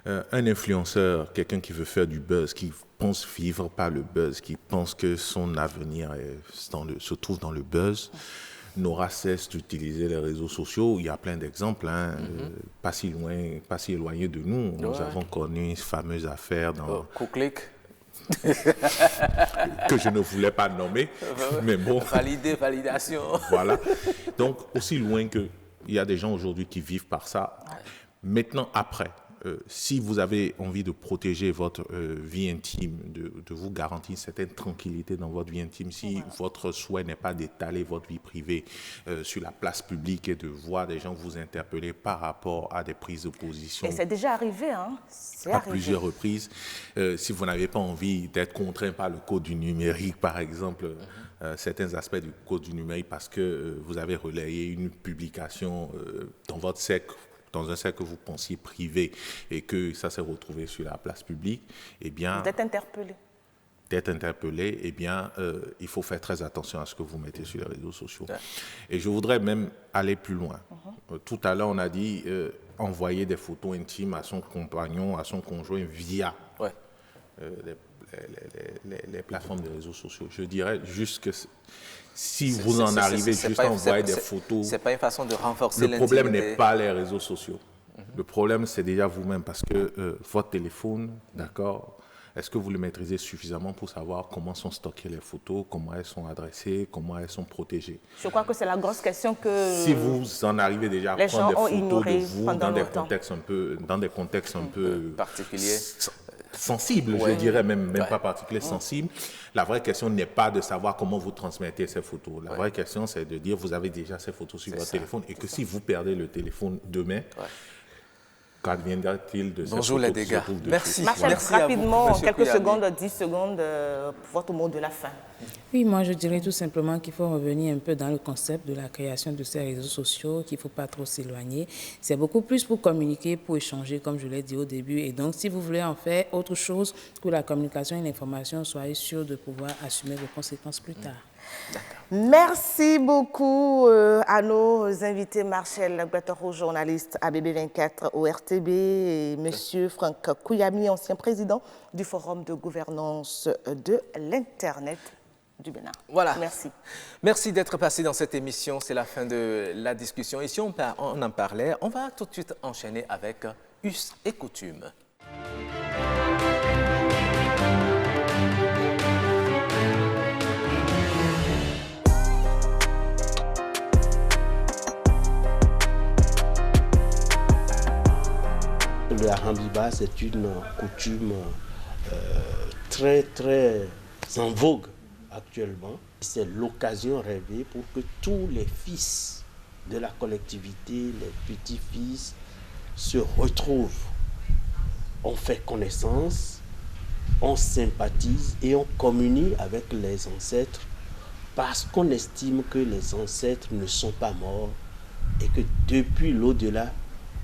Un influenceur, quelqu'un qui veut faire du buzz, qui pense vivre par le buzz, qui pense que son avenir se trouve dans le buzz, n'aura cesse d'utiliser les réseaux sociaux. Il y a plein d'exemples, pas si loin, pas si éloignés de nous. Nous avons connu une fameuse affaire dans... Click. que je ne voulais pas nommer, mais bon. Validation. Voilà. Donc, aussi loin qu'il y a des gens aujourd'hui qui vivent par ça. Maintenant, après, si vous avez envie de protéger votre vie intime, de vous garantir une certaine tranquillité dans votre vie intime, si votre souhait n'est pas d'étaler votre vie privée sur la place publique et de voir des gens vous interpeller par rapport à des prises de position. Et c'est déjà arrivé, hein? Plusieurs reprises. Si vous n'avez pas envie d'être contraint par le code du numérique, par exemple, certains aspects du code du numérique, parce que vous avez relayé une publication dans votre cercle, dans un cercle que vous pensiez privé et que ça s'est retrouvé sur la place publique, eh bien... D'être interpellé, eh bien, il faut faire très attention à ce que vous mettez sur les réseaux sociaux. Et je voudrais même aller plus loin. Tout à l'heure, on a dit envoyer des photos intimes à son compagnon, à son conjoint via les plateformes de réseaux sociaux. Je dirais juste que si vous en arrivez juste à envoyer des photos... C'est pas une façon de renforcer l'intimité. Le problème n'est pas les réseaux sociaux. Le problème, c'est déjà vous-même parce que votre téléphone, d'accord, est-ce que vous le maîtrisez suffisamment pour savoir comment sont stockées les photos, comment elles sont adressées, comment elles sont protégées? Je crois que c'est la grosse question que... Si vous en arrivez déjà à prendre des photos de vous dans des contextes un peu particuliers, sensibles, je dirais même pas particuliers, sensibles, la vraie question n'est pas de savoir comment vous transmettez ces photos. La vraie question, c'est de dire vous avez déjà ces photos sur votre téléphone et que si vous perdez le téléphone demain, qu'adviendra-t-il de ces Bonjour photos les dégâts. Merci. Marcel, rapidement, en quelques secondes, 10 secondes, votre mot de la fin. Oui, moi je dirais tout simplement qu'il faut revenir un peu dans le concept de la création de ces réseaux sociaux, qu'il ne faut pas trop s'éloigner. C'est beaucoup plus pour communiquer, pour échanger, comme je l'ai dit au début. Et donc, si vous voulez en faire autre chose que la communication et l'information, soyez sûr de pouvoir assumer vos conséquences plus tard. Merci beaucoup à nos invités, Marcel Gbatoro, journaliste à BB24 au RTB, et M. Franck Kouyami, ancien président du Forum de gouvernance de l'Internet du Bénin. Voilà. Merci. Merci d'être passé dans cette émission. C'est la fin de la discussion. Ici, on en parlait. On va tout de suite enchaîner avec Us et Coutumes. Le Harambiba, c'est une coutume très, très en vogue actuellement. C'est l'occasion rêvée pour que tous les fils de la collectivité, les petits-fils, se retrouvent. On fait connaissance, on sympathise et on communie avec les ancêtres parce qu'on estime que les ancêtres ne sont pas morts et que depuis l'au-delà,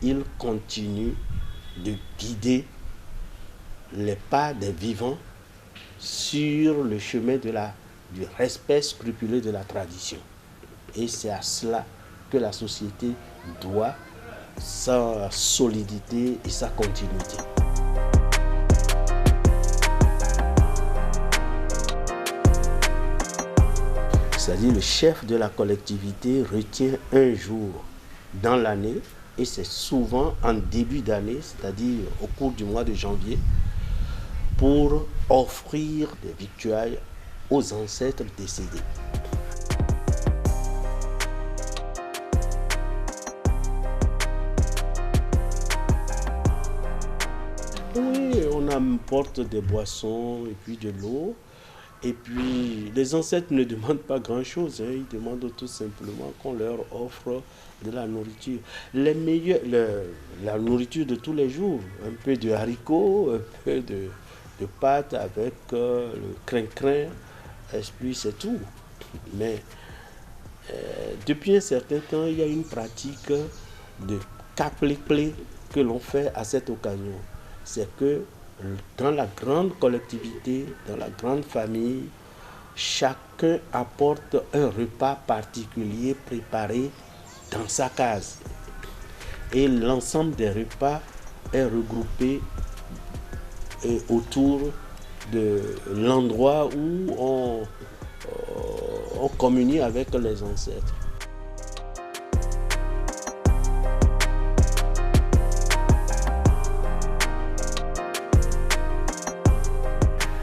ils continuent de guider les pas des vivants sur le chemin de la du respect scrupuleux de la tradition. Et c'est à cela que la société doit sa solidité et sa continuité. C'est-à-dire le chef de la collectivité retient un jour dans l'année, et c'est souvent en début d'année, c'est-à-dire au cours du mois de janvier, pour offrir des victuailles aux ancêtres décédés. Oui, on apporte des boissons et puis de l'eau. Et puis, les ancêtres ne demandent pas grand-chose, hein. Ils demandent tout simplement qu'on leur offre de la nourriture. La nourriture de tous les jours, un peu de haricots, un peu de pâtes avec le crin-crin, et puis c'est tout. Mais depuis un certain temps, il y a une pratique de caplé-plé que l'on fait à cette occasion. C'est que dans la grande collectivité, dans la grande famille, chacun apporte un repas particulier préparé dans sa case. Et l'ensemble des repas est regroupé autour de l'endroit où on communie avec les ancêtres.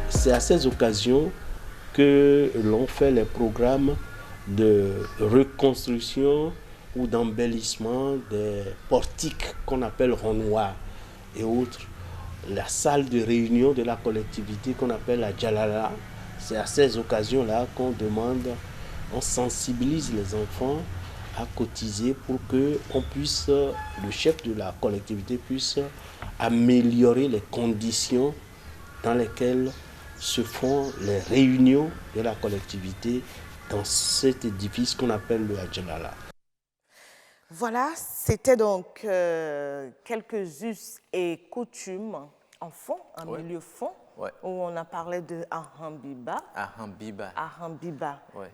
C'est à ces occasions que l'on fait les programmes de reconstruction ou d'embellissement des portiques qu'on appelle ronds noirs et autres. La salle de réunion de la collectivité qu'on appelle la Djalala. C'est à ces occasions-là qu'on demande, on sensibilise les enfants à cotiser pour que le chef de la collectivité puisse améliorer les conditions dans lesquelles se font les réunions de la collectivité dans cet édifice qu'on appelle le Djalala. Voilà, c'était donc quelques us et coutumes en fond, en milieu fond, où on a parlé de Arambiba. Arambiba.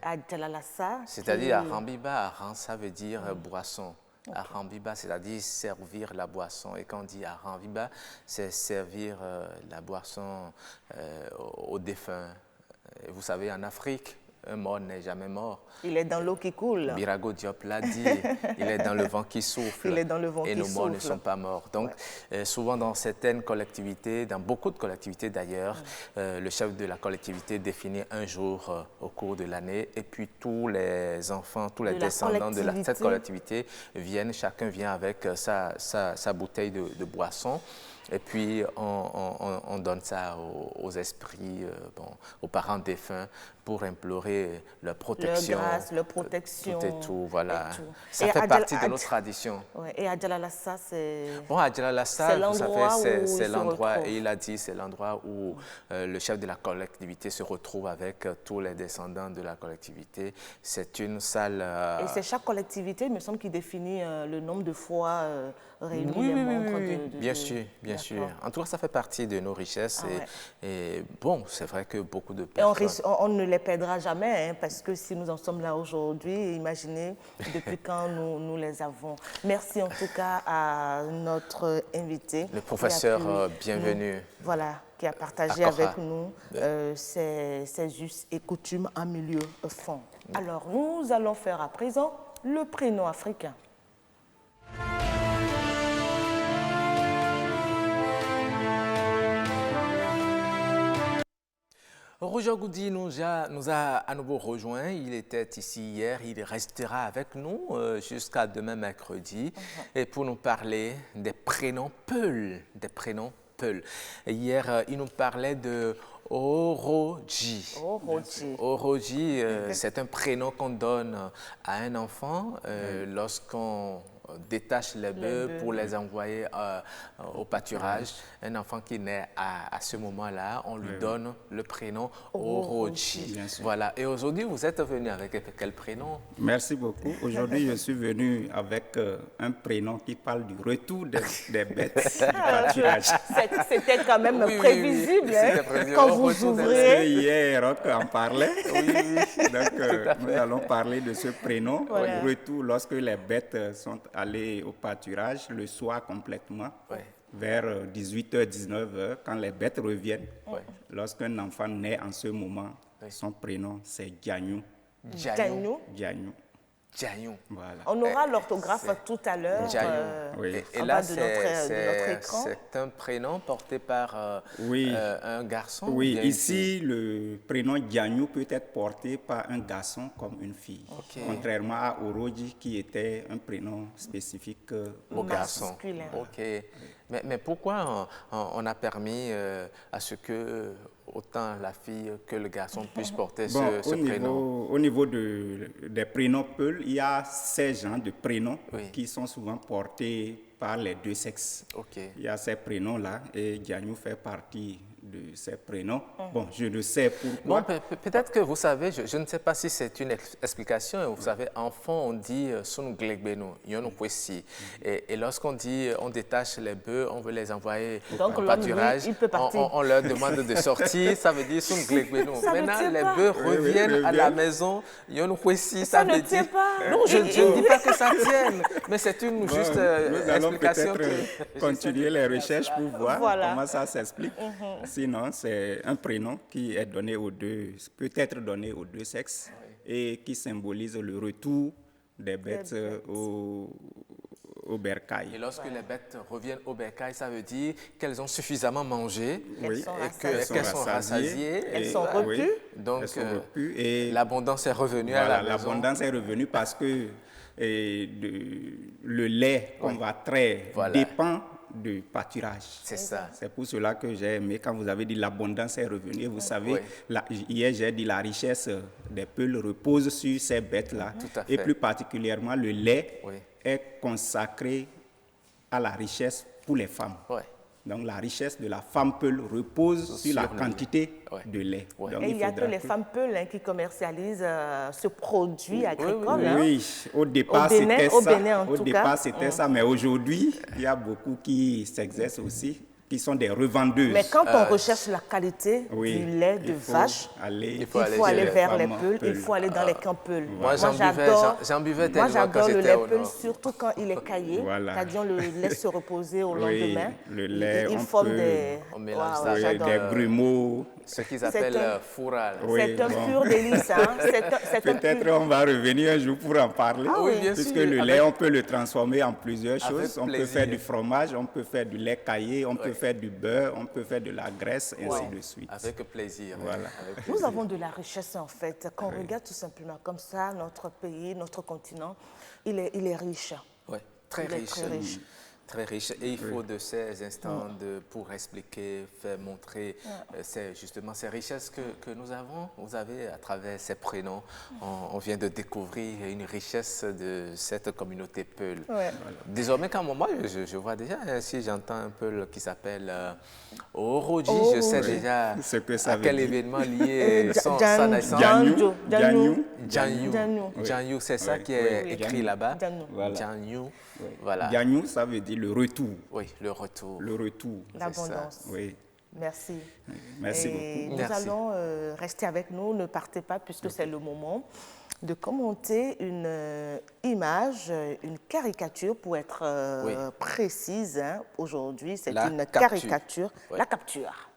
À Djalalassa. C'est-à-dire Arambiba, Aram, ça veut dire boisson. Okay. Arambiba, c'est-à-dire servir la boisson. Et quand on dit Arambiba, c'est servir la boisson aux défunts. Vous savez, en Afrique, un mort n'est jamais mort. Il est dans l'eau qui coule. Birago Diop l'a dit, il est dans le vent qui souffle. Il est dans le vent et qui nos morts souffle. ne sont pas morts. Donc, souvent dans certaines collectivités, dans beaucoup de collectivités d'ailleurs, le chef de la collectivité définit un jour au cours de l'année et puis tous les enfants, tous les descendants de cette collectivité viennent, chacun vient avec sa bouteille de boisson. Et puis, on donne ça aux esprits, aux parents défunts pour implorer leur protection. Leur grâce, leur protection. Tout et tout, voilà. Ça fait partie de nos traditions. Ouais. Et à Djalalassa, c'est... Bon, à Djalalassa, vous savez, c'est l'endroit, et il a dit, c'est l'endroit où le chef de la collectivité se retrouve avec tous les descendants de la collectivité. C'est une salle... Et c'est chaque collectivité, il me semble, qui définit le nombre de fois réunis les membres de... Bien sûr, bien sûr. En tout cas, ça fait partie de nos richesses. Et bon, c'est vrai que beaucoup de personnes... On ne les perdra jamais, hein, parce que si nous en sommes là aujourd'hui, imaginez depuis quand nous les avons. Merci en tout cas à notre invité. Le professeur, bienvenue. Voilà, qui a partagé avec nous ses us et coutumes en milieu fond. Alors, nous allons faire à présent le prénom africain. Roger Goudi nous a à nouveau rejoint. Il était ici hier, il restera avec nous jusqu'à demain mercredi et pour nous parler des prénoms Peul. Hier, il nous parlait de Oroji. Oroji, c'est un prénom qu'on donne à un enfant lorsqu'on détache les bœufs pour les envoyer au pâturage. Un enfant qui naît à ce moment-là, on lui donne le prénom Orochi. Voilà. Et aujourd'hui, vous êtes venu avec quel prénom? Merci beaucoup. Aujourd'hui, je suis venu avec un prénom qui parle du retour des bêtes du pâturage. C'était quand même prévisible, quand vous ouvrez. Hier, Roch en parlait. Donc, nous allons parler de ce prénom, retour, lorsque les bêtes sont allées au pâturage le soir complètement, vers 18h, 19h, quand les bêtes reviennent. Lorsqu'un enfant naît en ce moment, son prénom, c'est Diagnou. Diagnou. Voilà. On aura l'orthographe tout à l'heure Et là, c'est un prénom porté par un garçon? Oui, ici, le prénom Diagnou peut être porté par un garçon comme une fille. Contrairement à Oroji, qui était un prénom spécifique au garçon. Mais pourquoi on a permis à ce que autant la fille que le garçon puissent porter ce prénom? Au niveau des prénoms Peul, il y a ces genres de prénoms qui sont souvent portés par les deux sexes. Il y a ces prénoms-là et Diagnou fait partie de ces prénoms. Bon, je ne sais pourquoi. Bon, peut-être que vous savez, je ne sais pas si c'est une explication. Vous savez, enfant, on dit « Sunu Glegbeno », « Yono Kwesi ». Et lorsqu'on dit on détache les bœufs, on veut les envoyer au pâturage, on leur demande de sortir, ça veut dire « Sunu Glegbeno ». Maintenant, les bœufs reviennent à la maison, « Yono Kwesi », ça veut dire… Non, je ne dis pas que ça tienne, mais c'est une juste explication. Nous allons peut-être continuer les recherches pour voir comment ça s'explique. Sinon, c'est un prénom qui est donné aux deux, peut être donné aux deux sexes et qui symbolise le retour des bêtes au bercail. Et lorsque les bêtes reviennent au bercail, ça veut dire qu'elles ont suffisamment mangé et qu'elles sont rassasiées. Elles sont repues. Donc, l'abondance est revenue à la maison. L'abondance est revenue parce que le lait qu'on va traire dépend du pâturage. C'est ça. C'est pour cela que j'ai aimé quand vous avez dit l'abondance est revenue. Vous savez, hier j'ai dit la richesse des peuls repose sur ces bêtes-là. Et plus particulièrement, le lait est consacré à la richesse pour les femmes. Donc la richesse de la femme peul repose sur la quantité de lait. Donc, et il n'y a que les femmes peuls qui commercialisent ce produit agricole. Oui, au départ c'était ça, mais aujourd'hui, il y a beaucoup qui s'exercent aussi, qui sont des revendeuses. Mais quand on recherche la qualité du lait de vache, il faut aller vers les peuls, il faut aller dans les camps peuls. Moi, j'en buvais tellement. Moi, j'adore le lait peul, surtout quand il est caillé. C'est-à-dire, on le laisse se reposer au lendemain. Le lait, il forme des grumeaux. Ce qu'ils appellent foural. C'est un pur délice. Peut-être on va revenir un jour pour en parler. Puisque le lait, on peut le transformer en plusieurs choses. On peut faire du fromage, on peut faire du lait caillé, on peut faire du beurre, on peut faire de la graisse, et ainsi de suite. Avec plaisir. Voilà. Nous avons de la richesse en fait. Quand on regarde tout simplement comme ça, notre pays, notre continent, il est riche. Oui, très riche. Très riche. Et il faut de ces instants pour expliquer, faire montrer justement ces richesses que nous avons. Vous avez, à travers ces prénoms, on vient de découvrir une richesse de cette communauté Peul. Désormais, quand moi, je vois déjà, si j'entends un Peul qui s'appelle Oroji, je sais déjà à quel événement lié sa naissance. Diagnou, c'est ça qui est écrit là-bas. Diagnou. Voilà. Diagnou, ça veut dire le retour. Oui, le retour. Le retour. L'abondance. Oui. Merci. Merci beaucoup. Nous allons rester avec nous, ne partez pas puisque c'est le moment de commenter une image, une caricature pour être précise. Aujourd'hui, c'est une caricature. La capture.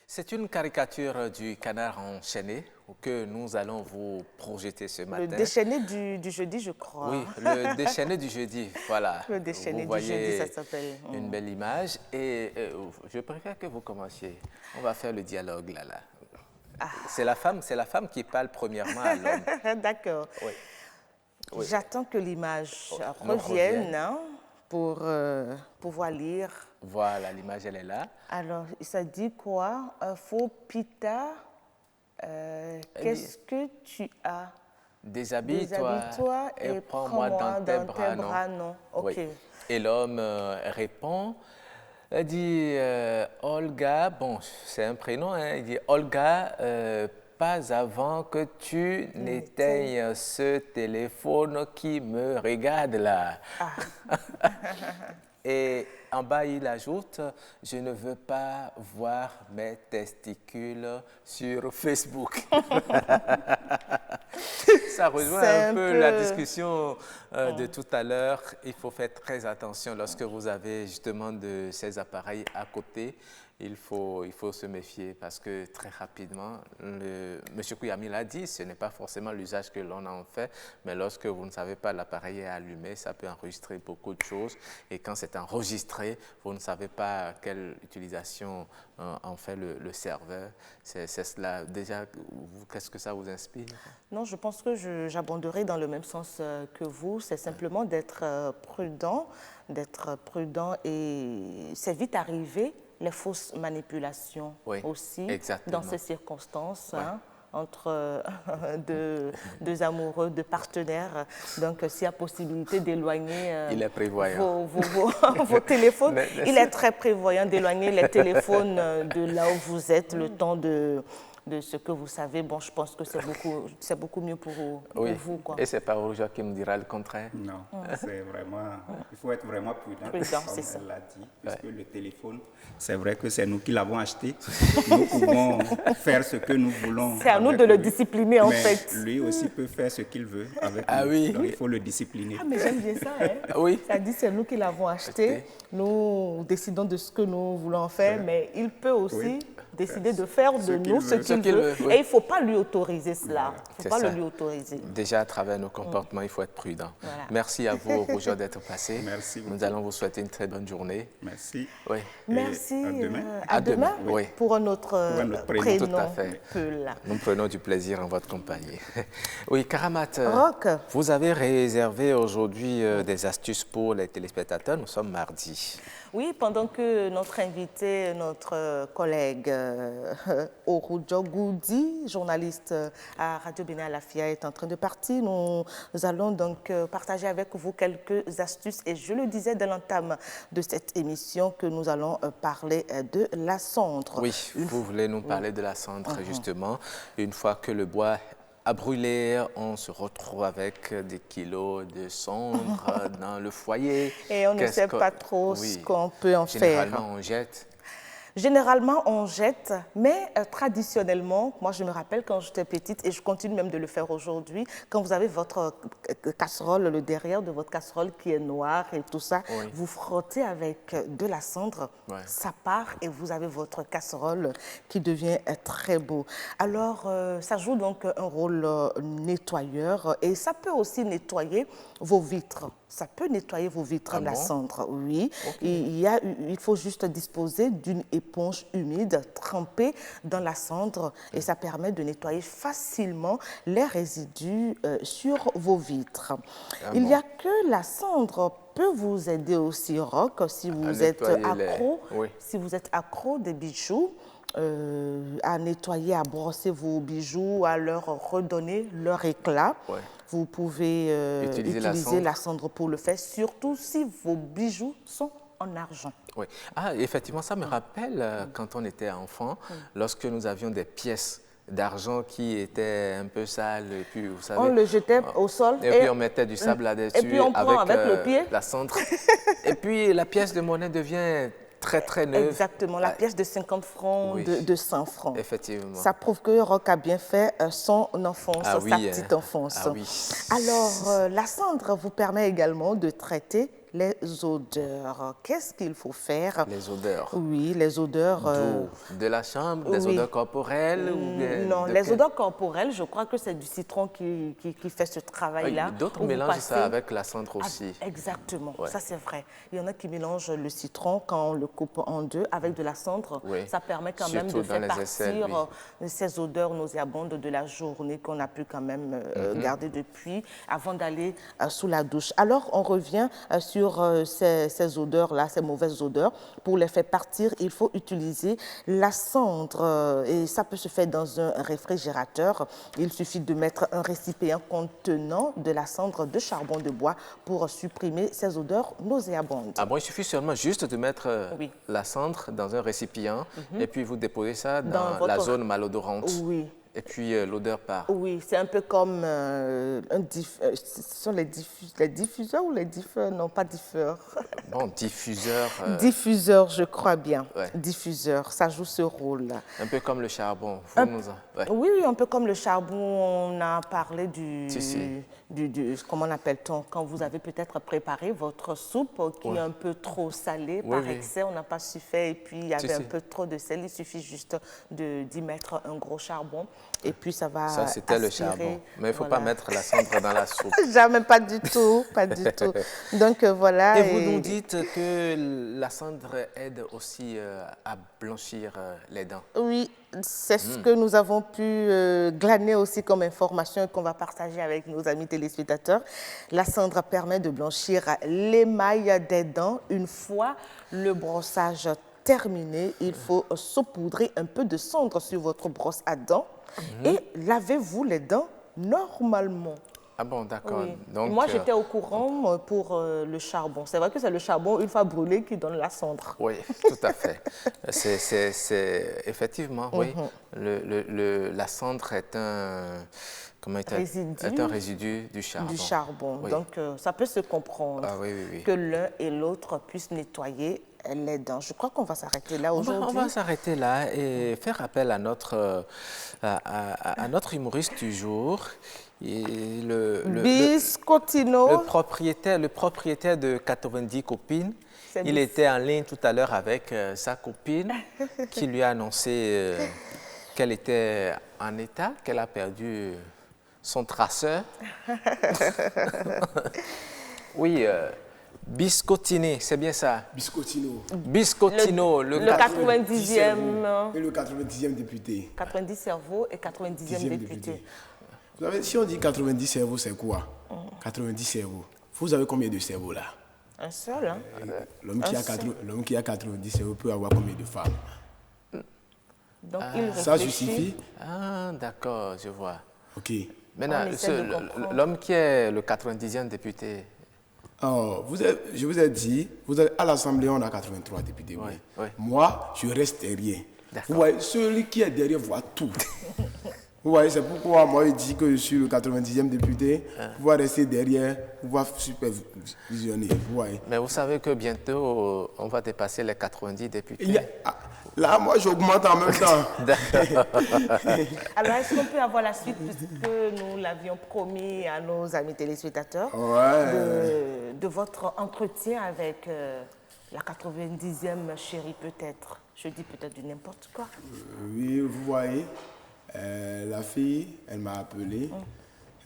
C'est une caricature du canard enchaîné que nous allons vous projeter ce matin. Le déchaîné du jeudi, je crois. Oui, le déchaîné du jeudi, voilà. Le déchaîné du jeudi, ça s'appelle. Une belle image et je préfère que vous commenciez. On va faire le dialogue là. C'est la femme qui parle premièrement à l'homme. D'accord. J'attends que l'image revienne pour pouvoir lire Voilà, l'image, elle est là. Alors, ça dit quoi? Faux Pita, qu'est-ce que tu as? Déshabille-toi et prends-moi dans tes bras, non? Ok. Oui. Et l'homme répond, il dit Olga, bon, c'est un prénom, hein, il dit Olga, pas avant que tu n'éteignes ce téléphone qui me regarde là. Et en bas, il ajoute, je ne veux pas voir mes testicules sur Facebook. Ça rejoint un peu la discussion de tout à l'heure. Il faut faire très attention lorsque vous avez justement de ces appareils à côté. Il faut se méfier parce que très rapidement, M. Kouyami l'a dit, ce n'est pas forcément l'usage que l'on en fait, mais lorsque vous ne savez pas l'appareil est allumé, ça peut enregistrer beaucoup de choses. Et quand c'est enregistré, vous ne savez pas quelle utilisation en fait le serveur. C'est cela. Déjà, qu'est-ce que ça vous inspire? Non, je pense que j'abonderai dans le même sens que vous. C'est simplement d'être prudent et c'est vite arrivé. Les fausses manipulations aussi, dans ces circonstances, hein, entre deux amoureux, deux partenaires. Donc, s'il y a possibilité d'éloigner vos téléphones, il est très prévoyant d'éloigner les téléphones de là où vous êtes, le temps de ce que vous savez. Bon, je pense que c'est beaucoup mieux pour vous. Quoi. Et c'est pas Roger qui me dira le contraire. Non, c'est vraiment... Il faut être vraiment prudent, comme elle l'a dit, puisque le téléphone, c'est vrai que c'est nous qui l'avons acheté. Nous pouvons faire ce que nous voulons. C'est à nous de le discipliner, en fait. Lui aussi peut faire ce qu'il veut avec nous. Oui. Donc, il faut le discipliner. Ah, mais j'aime bien ça. Hein? Oui. Ça dit c'est nous qui l'avons acheté. Nous décidons de ce que nous voulons en faire, mais il peut aussi décider de faire de nous ce qu'il veut. Et il ne faut pas lui autoriser cela. Il ne faut pas le lui autoriser. Déjà, à travers nos comportements, il faut être prudent. Voilà. Merci à vous, Roger, d'être passé. Merci beaucoup. Nous allons vous souhaiter une très bonne journée. Merci. Oui. Merci. À demain. À demain, oui. Pour un autre prénom. Tout à fait. Nous prenons du plaisir en votre compagnie. Oui, Karamat, vous avez réservé aujourd'hui des astuces pour les téléspectateurs. Nous sommes mardi. Oui, pendant que notre invité, notre collègue Orujo Goudi, journaliste à Radio Bénin Alafia, est en train de partir, nous allons donc partager avec vous quelques astuces. Et je le disais dès l'entame de cette émission que nous allons parler de la cendre. Oui, vous voulez nous parler de la cendre, justement. Une fois que le bois à brûler, on se retrouve avec des kilos de cendre dans le foyer. Et on ne sait pas trop ce qu'on peut en faire. Généralement, on jette. Généralement, on jette, mais traditionnellement, moi je me rappelle quand j'étais petite, et je continue même de le faire aujourd'hui, quand vous avez votre casserole, le derrière de votre casserole qui est noir et tout ça, vous frottez avec de la cendre, ça part et vous avez votre casserole qui devient très beau. Alors, ça joue donc un rôle nettoyeur et ça peut aussi nettoyer vos vitres. Ça peut nettoyer vos vitres, la cendre, oui. Il faut juste disposer d'une éponge humide trempée dans la cendre et ça permet de nettoyer facilement les résidus sur vos vitres. Il n'y a que la cendre peut vous aider aussi, Roch, si vous êtes accro, si vous êtes accro des bijoux. À nettoyer, à brosser vos bijoux, à leur redonner leur éclat. Vous pouvez utiliser la cendre pour le faire, surtout si vos bijoux sont en argent. Oui. Ah, effectivement, ça me rappelle quand on était enfant, lorsque nous avions des pièces d'argent qui étaient un peu sales et puis vous savez, on le jetait au sol et puis on mettait du sable là-dessus et puis on prend avec le pied la cendre et puis la pièce de monnaie devient très neuve. Exactement, la pièce de 50 francs, de 100 francs. Effectivement. Ça prouve que Roch a bien fait son enfance, sa petite enfance. Alors, la cendre vous permet également de traiter les odeurs. Qu'est-ce qu'il faut faire? Les odeurs. Oui, les odeurs. De la chambre, des odeurs corporelles Non, les odeurs corporelles, je crois que c'est du citron qui fait ce travail-là. D'autres mélangent ça avec la cendre aussi. Exactement, ça c'est vrai. Il y en a qui mélangent le citron quand on le coupe en deux avec de la cendre. Ça permet quand même de faire partir ces odeurs nauséabondes de la journée qu'on a pu quand même garder depuis avant d'aller sous la douche. Alors, on revient sur sur ces odeurs-là, ces mauvaises odeurs. Pour les faire partir, il faut utiliser la cendre et ça peut se faire dans un réfrigérateur. Il suffit de mettre un récipient contenant de la cendre de charbon de bois pour supprimer ces odeurs nauséabondes. Ah bon, il suffit seulement juste de mettre la cendre dans un récipient et puis vous déposez ça dans la zone malodorante. Oui. Et puis l'odeur part. Oui, c'est un peu comme ce sont les diffuseurs ou les diffeurs? Non, pas diffeurs. Bon, diffuseur. Diffuseur, je crois bien. Ouais. Diffuseur, ça joue ce rôle-là. Un peu comme le charbon. Ouais. Oui, un peu comme le charbon. On a parlé du comment l'appelle-t-on? Quand vous avez peut-être préparé votre soupe qui est un peu trop salée par excès, on n'a pas su faire et puis il y avait un peu trop de sel. Il suffit juste d'y mettre un gros charbon. Et puis ça va Ça, c'était le charbon. Mais il ne faut pas mettre la cendre dans la soupe. Jamais, pas du tout, pas du tout. Donc voilà. Et vous nous dites que la cendre aide aussi à blanchir les dents. Oui, c'est ce que nous avons pu glaner aussi comme information et qu'on va partager avec nos amis téléspectateurs. La cendre permet de blanchir l'émail des dents. Une fois le brossage terminé, il faut saupoudrer un peu de cendre sur votre brosse à dents. Et lavez-vous les dents normalement. Ah bon, d'accord. Oui. Donc, moi, j'étais au courant pour le charbon. C'est vrai que c'est le charbon, une fois brûlé, qui donne la cendre. Oui, tout à fait. C'est effectivement, oui. La cendre est un résidu du charbon. Du charbon. Oui. Donc, ça peut se comprendre que l'un et l'autre puissent nettoyer les dents. Je crois qu'on va s'arrêter là aujourd'hui. On va s'arrêter là et faire appel à notre humoriste du jour. Biscottino. Le propriétaire de 90 copines. Il était en ligne tout à l'heure avec sa copine qui lui a annoncé qu'elle était en état, qu'elle a perdu son traceur. Oui, Biscottini, c'est bien ça? Biscottino, le 90e. Et le 90e député. 90 cerveaux et 90e député. Vous savez, si on dit 90 cerveaux, c'est quoi? 90 cerveaux. Vous avez combien de cerveaux là? Un seul, hein? L'homme qui a 90 cerveaux peut avoir combien de femmes? Donc, il ça justifie? Ah, d'accord, je vois. OK. Maintenant, l'homme qui est le 90e député. Oh, je vous ai dit, à l'Assemblée, on a 83 députés. Oui. Moi, je reste derrière. Vous voyez, celui qui est derrière voit tout. Vous voyez, c'est pourquoi moi, je dis que je suis le 90e député. Pouvoir rester derrière, pouvoir supervisionner. Vous voyez. Mais vous savez que bientôt, on va dépasser les 90 députés. Là, moi, j'augmente en même temps. Alors, est-ce qu'on peut avoir la suite, puisque nous l'avions promis à nos amis téléspectateurs, de votre entretien avec la 90e chérie, peut-être? Je dis peut-être du n'importe quoi. Oui, vous voyez, la fille, elle m'a appelé.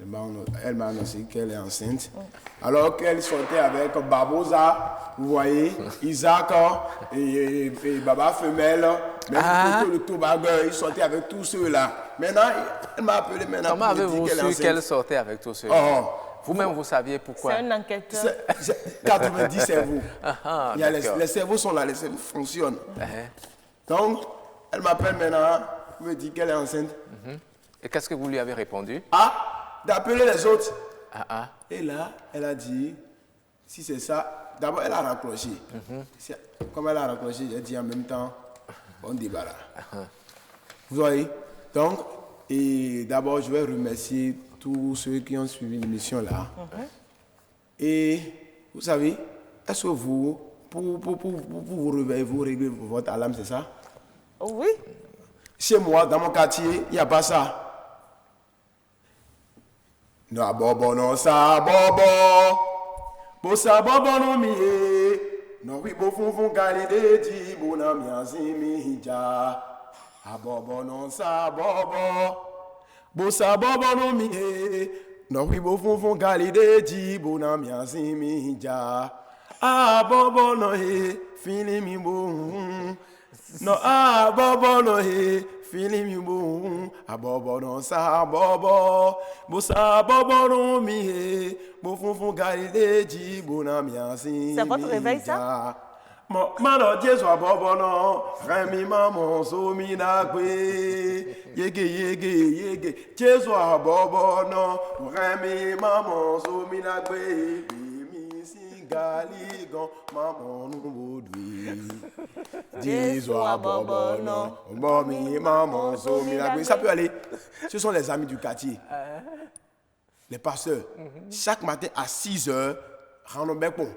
Elle m'a annoncé qu'elle est enceinte. Alors qu'elle sortait avec Barbosa, vous voyez, Isaac et Baba Femelle, même le Tobago, ils sortaient avec tous ceux-là. Maintenant, elle m'a appelé maintenant. Comment avez-vous su qu'elle sortait avec tous ceux-là? Vous-même, vous saviez pourquoi? C'est un enquêteur. 90 cerveaux. Les cerveaux sont là, les cerveaux fonctionnent. Donc, elle m'appelle maintenant, me dit qu'elle est enceinte. Et qu'est-ce que vous lui avez répondu? D'appeler les autres. Et là, elle a dit, si c'est ça, d'abord elle a raccroché. Comme elle a raccroché, j'ai dit en même temps, on débarrasse. Vous voyez? Donc, et d'abord, je vais remercier tous ceux qui ont suivi l'émission là. Et vous savez, est-ce que vous, pour vous réveiller, vous réglez votre alarme, c'est ça? Oui. Chez moi, dans mon quartier, il n'y a pas ça. No bobo no sa bobo, bo sa bobo no miye, no wi bo fun gali de ji bo na mi azimi ja. A bobo no sa bobo, bo sa bobo no miye, no wi bo fun gali de ji bo na mi azimi ja. A bobo no he fili mi bo. No bobo no he Filim bon, a bobo non sa bobo, bo sa bobo non mi, bo fon galide di bonam yansi. C'est votre réveil ça? Mano Dieu soit bobo non, remi maman so minagwe, yege, Dieu soit bobo non, remi maman so minagwe, mi singaligon, maman nous boudui. Dieu soit bobo non, mami maman so minagwe. Ça peut aller. Ce sont les amis du quartier, les pasteurs. Chaque matin à 6h, Ranobekon.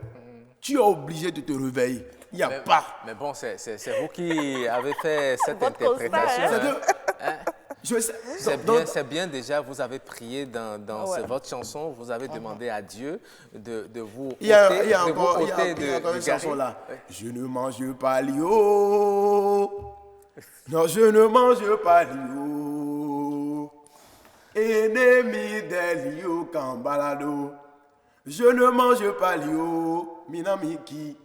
Tu es obligé de te réveiller. Il n'y a pas. Mais bon, c'est vous qui avez fait cette interprétation. C'est bien déjà, vous avez prié dans votre chanson, vous avez demandé à Dieu de vous ôter. Il y a encore une chanson là. Je ne mange pas l'eau. Non, je ne mange pas l'eau. Ennemi des lios cambalado. Je ne mange pas l'eau. Minamiki.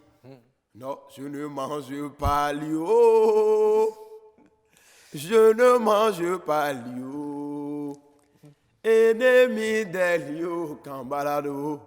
Non, je ne mange pas l'eau. Je ne mange pas l'eau. Ennemi des lios cambalado.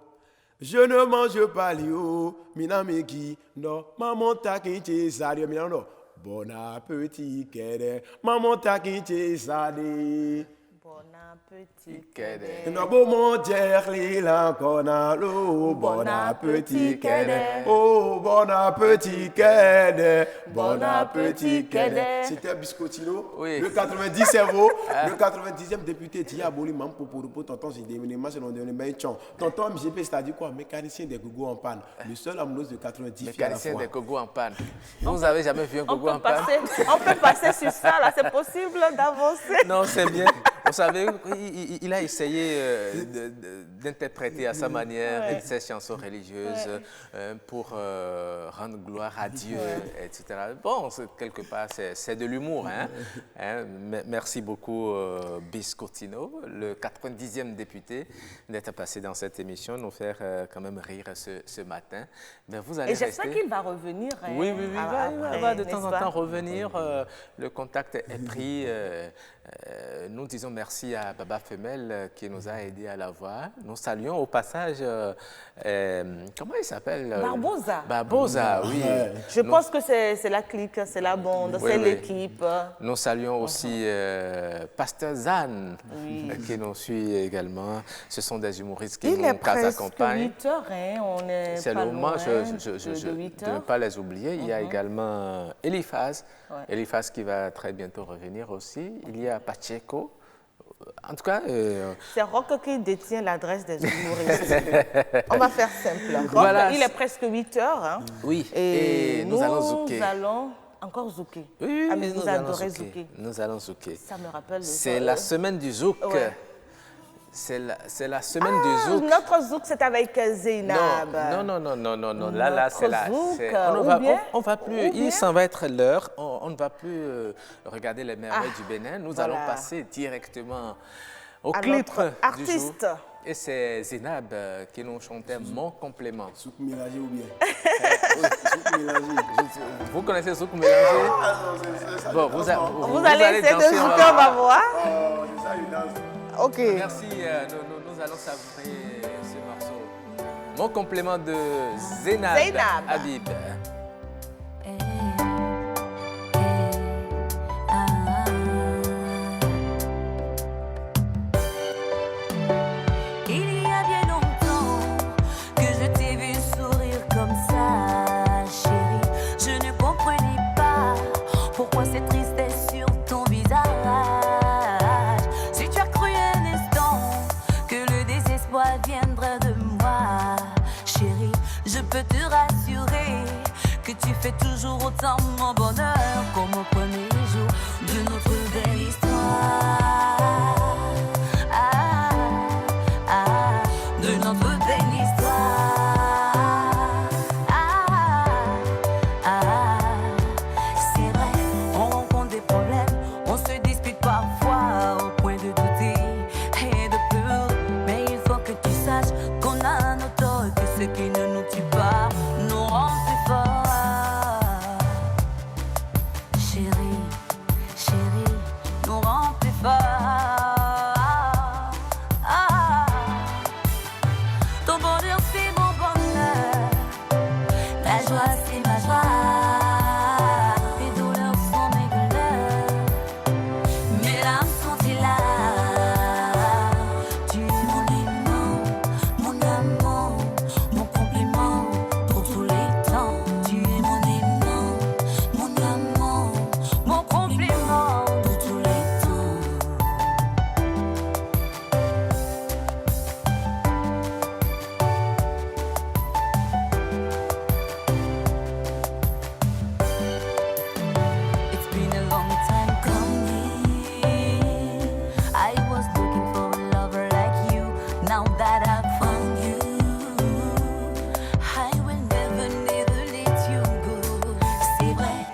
Je ne mange pas l'eau. Minamiki. Non, maman taquinte sade. Non, bon appétit, kede. Maman taquinte sade. Bon appétit, kede. No bo mon jerli la konalo. Bon appétit, kede. Oh, bon appétit, kede. Bon appétit, kede. C'était Biscottino. Oui. Le 90 cerveau. Le 90e député Diaboli Mam Poporopo. Tonton, j'ai déménagé, c'est dans le même champ. Tonton, MGP, c'est-à-dire quoi? Mécanicien des gogo en panne. Le seul amoureux de 90 Mécanicien des gogo en panne. Vous n'avez jamais vu un gogo en panne? On peut passer sur ça, là. C'est possible d'avancer. Non, c'est bien. Vous savez, il a essayé d'interpréter à sa manière ces chansons religieuses pour rendre gloire à Dieu, etc. Bon, quelque part, c'est de l'humour. Merci beaucoup, Biscottino, le 90e député, d'être passé dans cette émission, nous faire quand même rire ce matin. Mais vous allez Et j'espère qu'il va revenir. Oui, il va de temps en temps revenir. Le contact est pris. Nous disons merci à Baba Femelle qui nous a aidés à la voir. Nous saluons au passage, comment il s'appelle? Barbosa. Barbosa, oui. Je pense que c'est la clique, c'est la bande, c'est l'équipe. Nous saluons aussi Pasteur Zan qui nous suit également. Ce sont des humoristes qui nous accompagnent. Il est presque 8 heures, on est c'est le moment de ne pas les oublier. Il y a également Eliphaz. Eliphaz qui va très bientôt revenir aussi. Il y a Pacheco. En tout cas... C'est Rock qui détient l'adresse des humoristes. On va faire simple. Rock, voilà. Il est presque 8 heures. Hein. Oui, et nous allons zouker. Nous allons encore zouker. Oui, mais vous adorez zouker. Nous allons zouker. Ça me rappelle... C'est la semaine du zouk. Ouais. C'est la semaine du zouk. Notre zouk, c'est avec Zeynab. Non. Là, c'est la... On va plus... Ça va être l'heure. On ne va plus regarder les merveilles du Bénin. Nous allons passer directement au clip du jour. Et c'est Zeynab qui nous chantait Mon complément. Souk mélangé ou bien? Souk mélangé. Vous connaissez Souk mélangé? Bon, vous allez essayer de zouker, on va voir. C'est ça, il danse. Ok. Merci, nous allons savourer ce morceau. Mon complément de Zeynab Habib. Il y a bien longtemps que je t'ai vu sourire comme ça, chérie. Je ne comprenais pas pourquoi cette tristesse sur ton visage. Si tu as cru un instant que le désespoir viendrait de moi, chérie, je peux te rassurer que tu fais toujours autant mon bonheur comme au premier jour de notre belle histoire.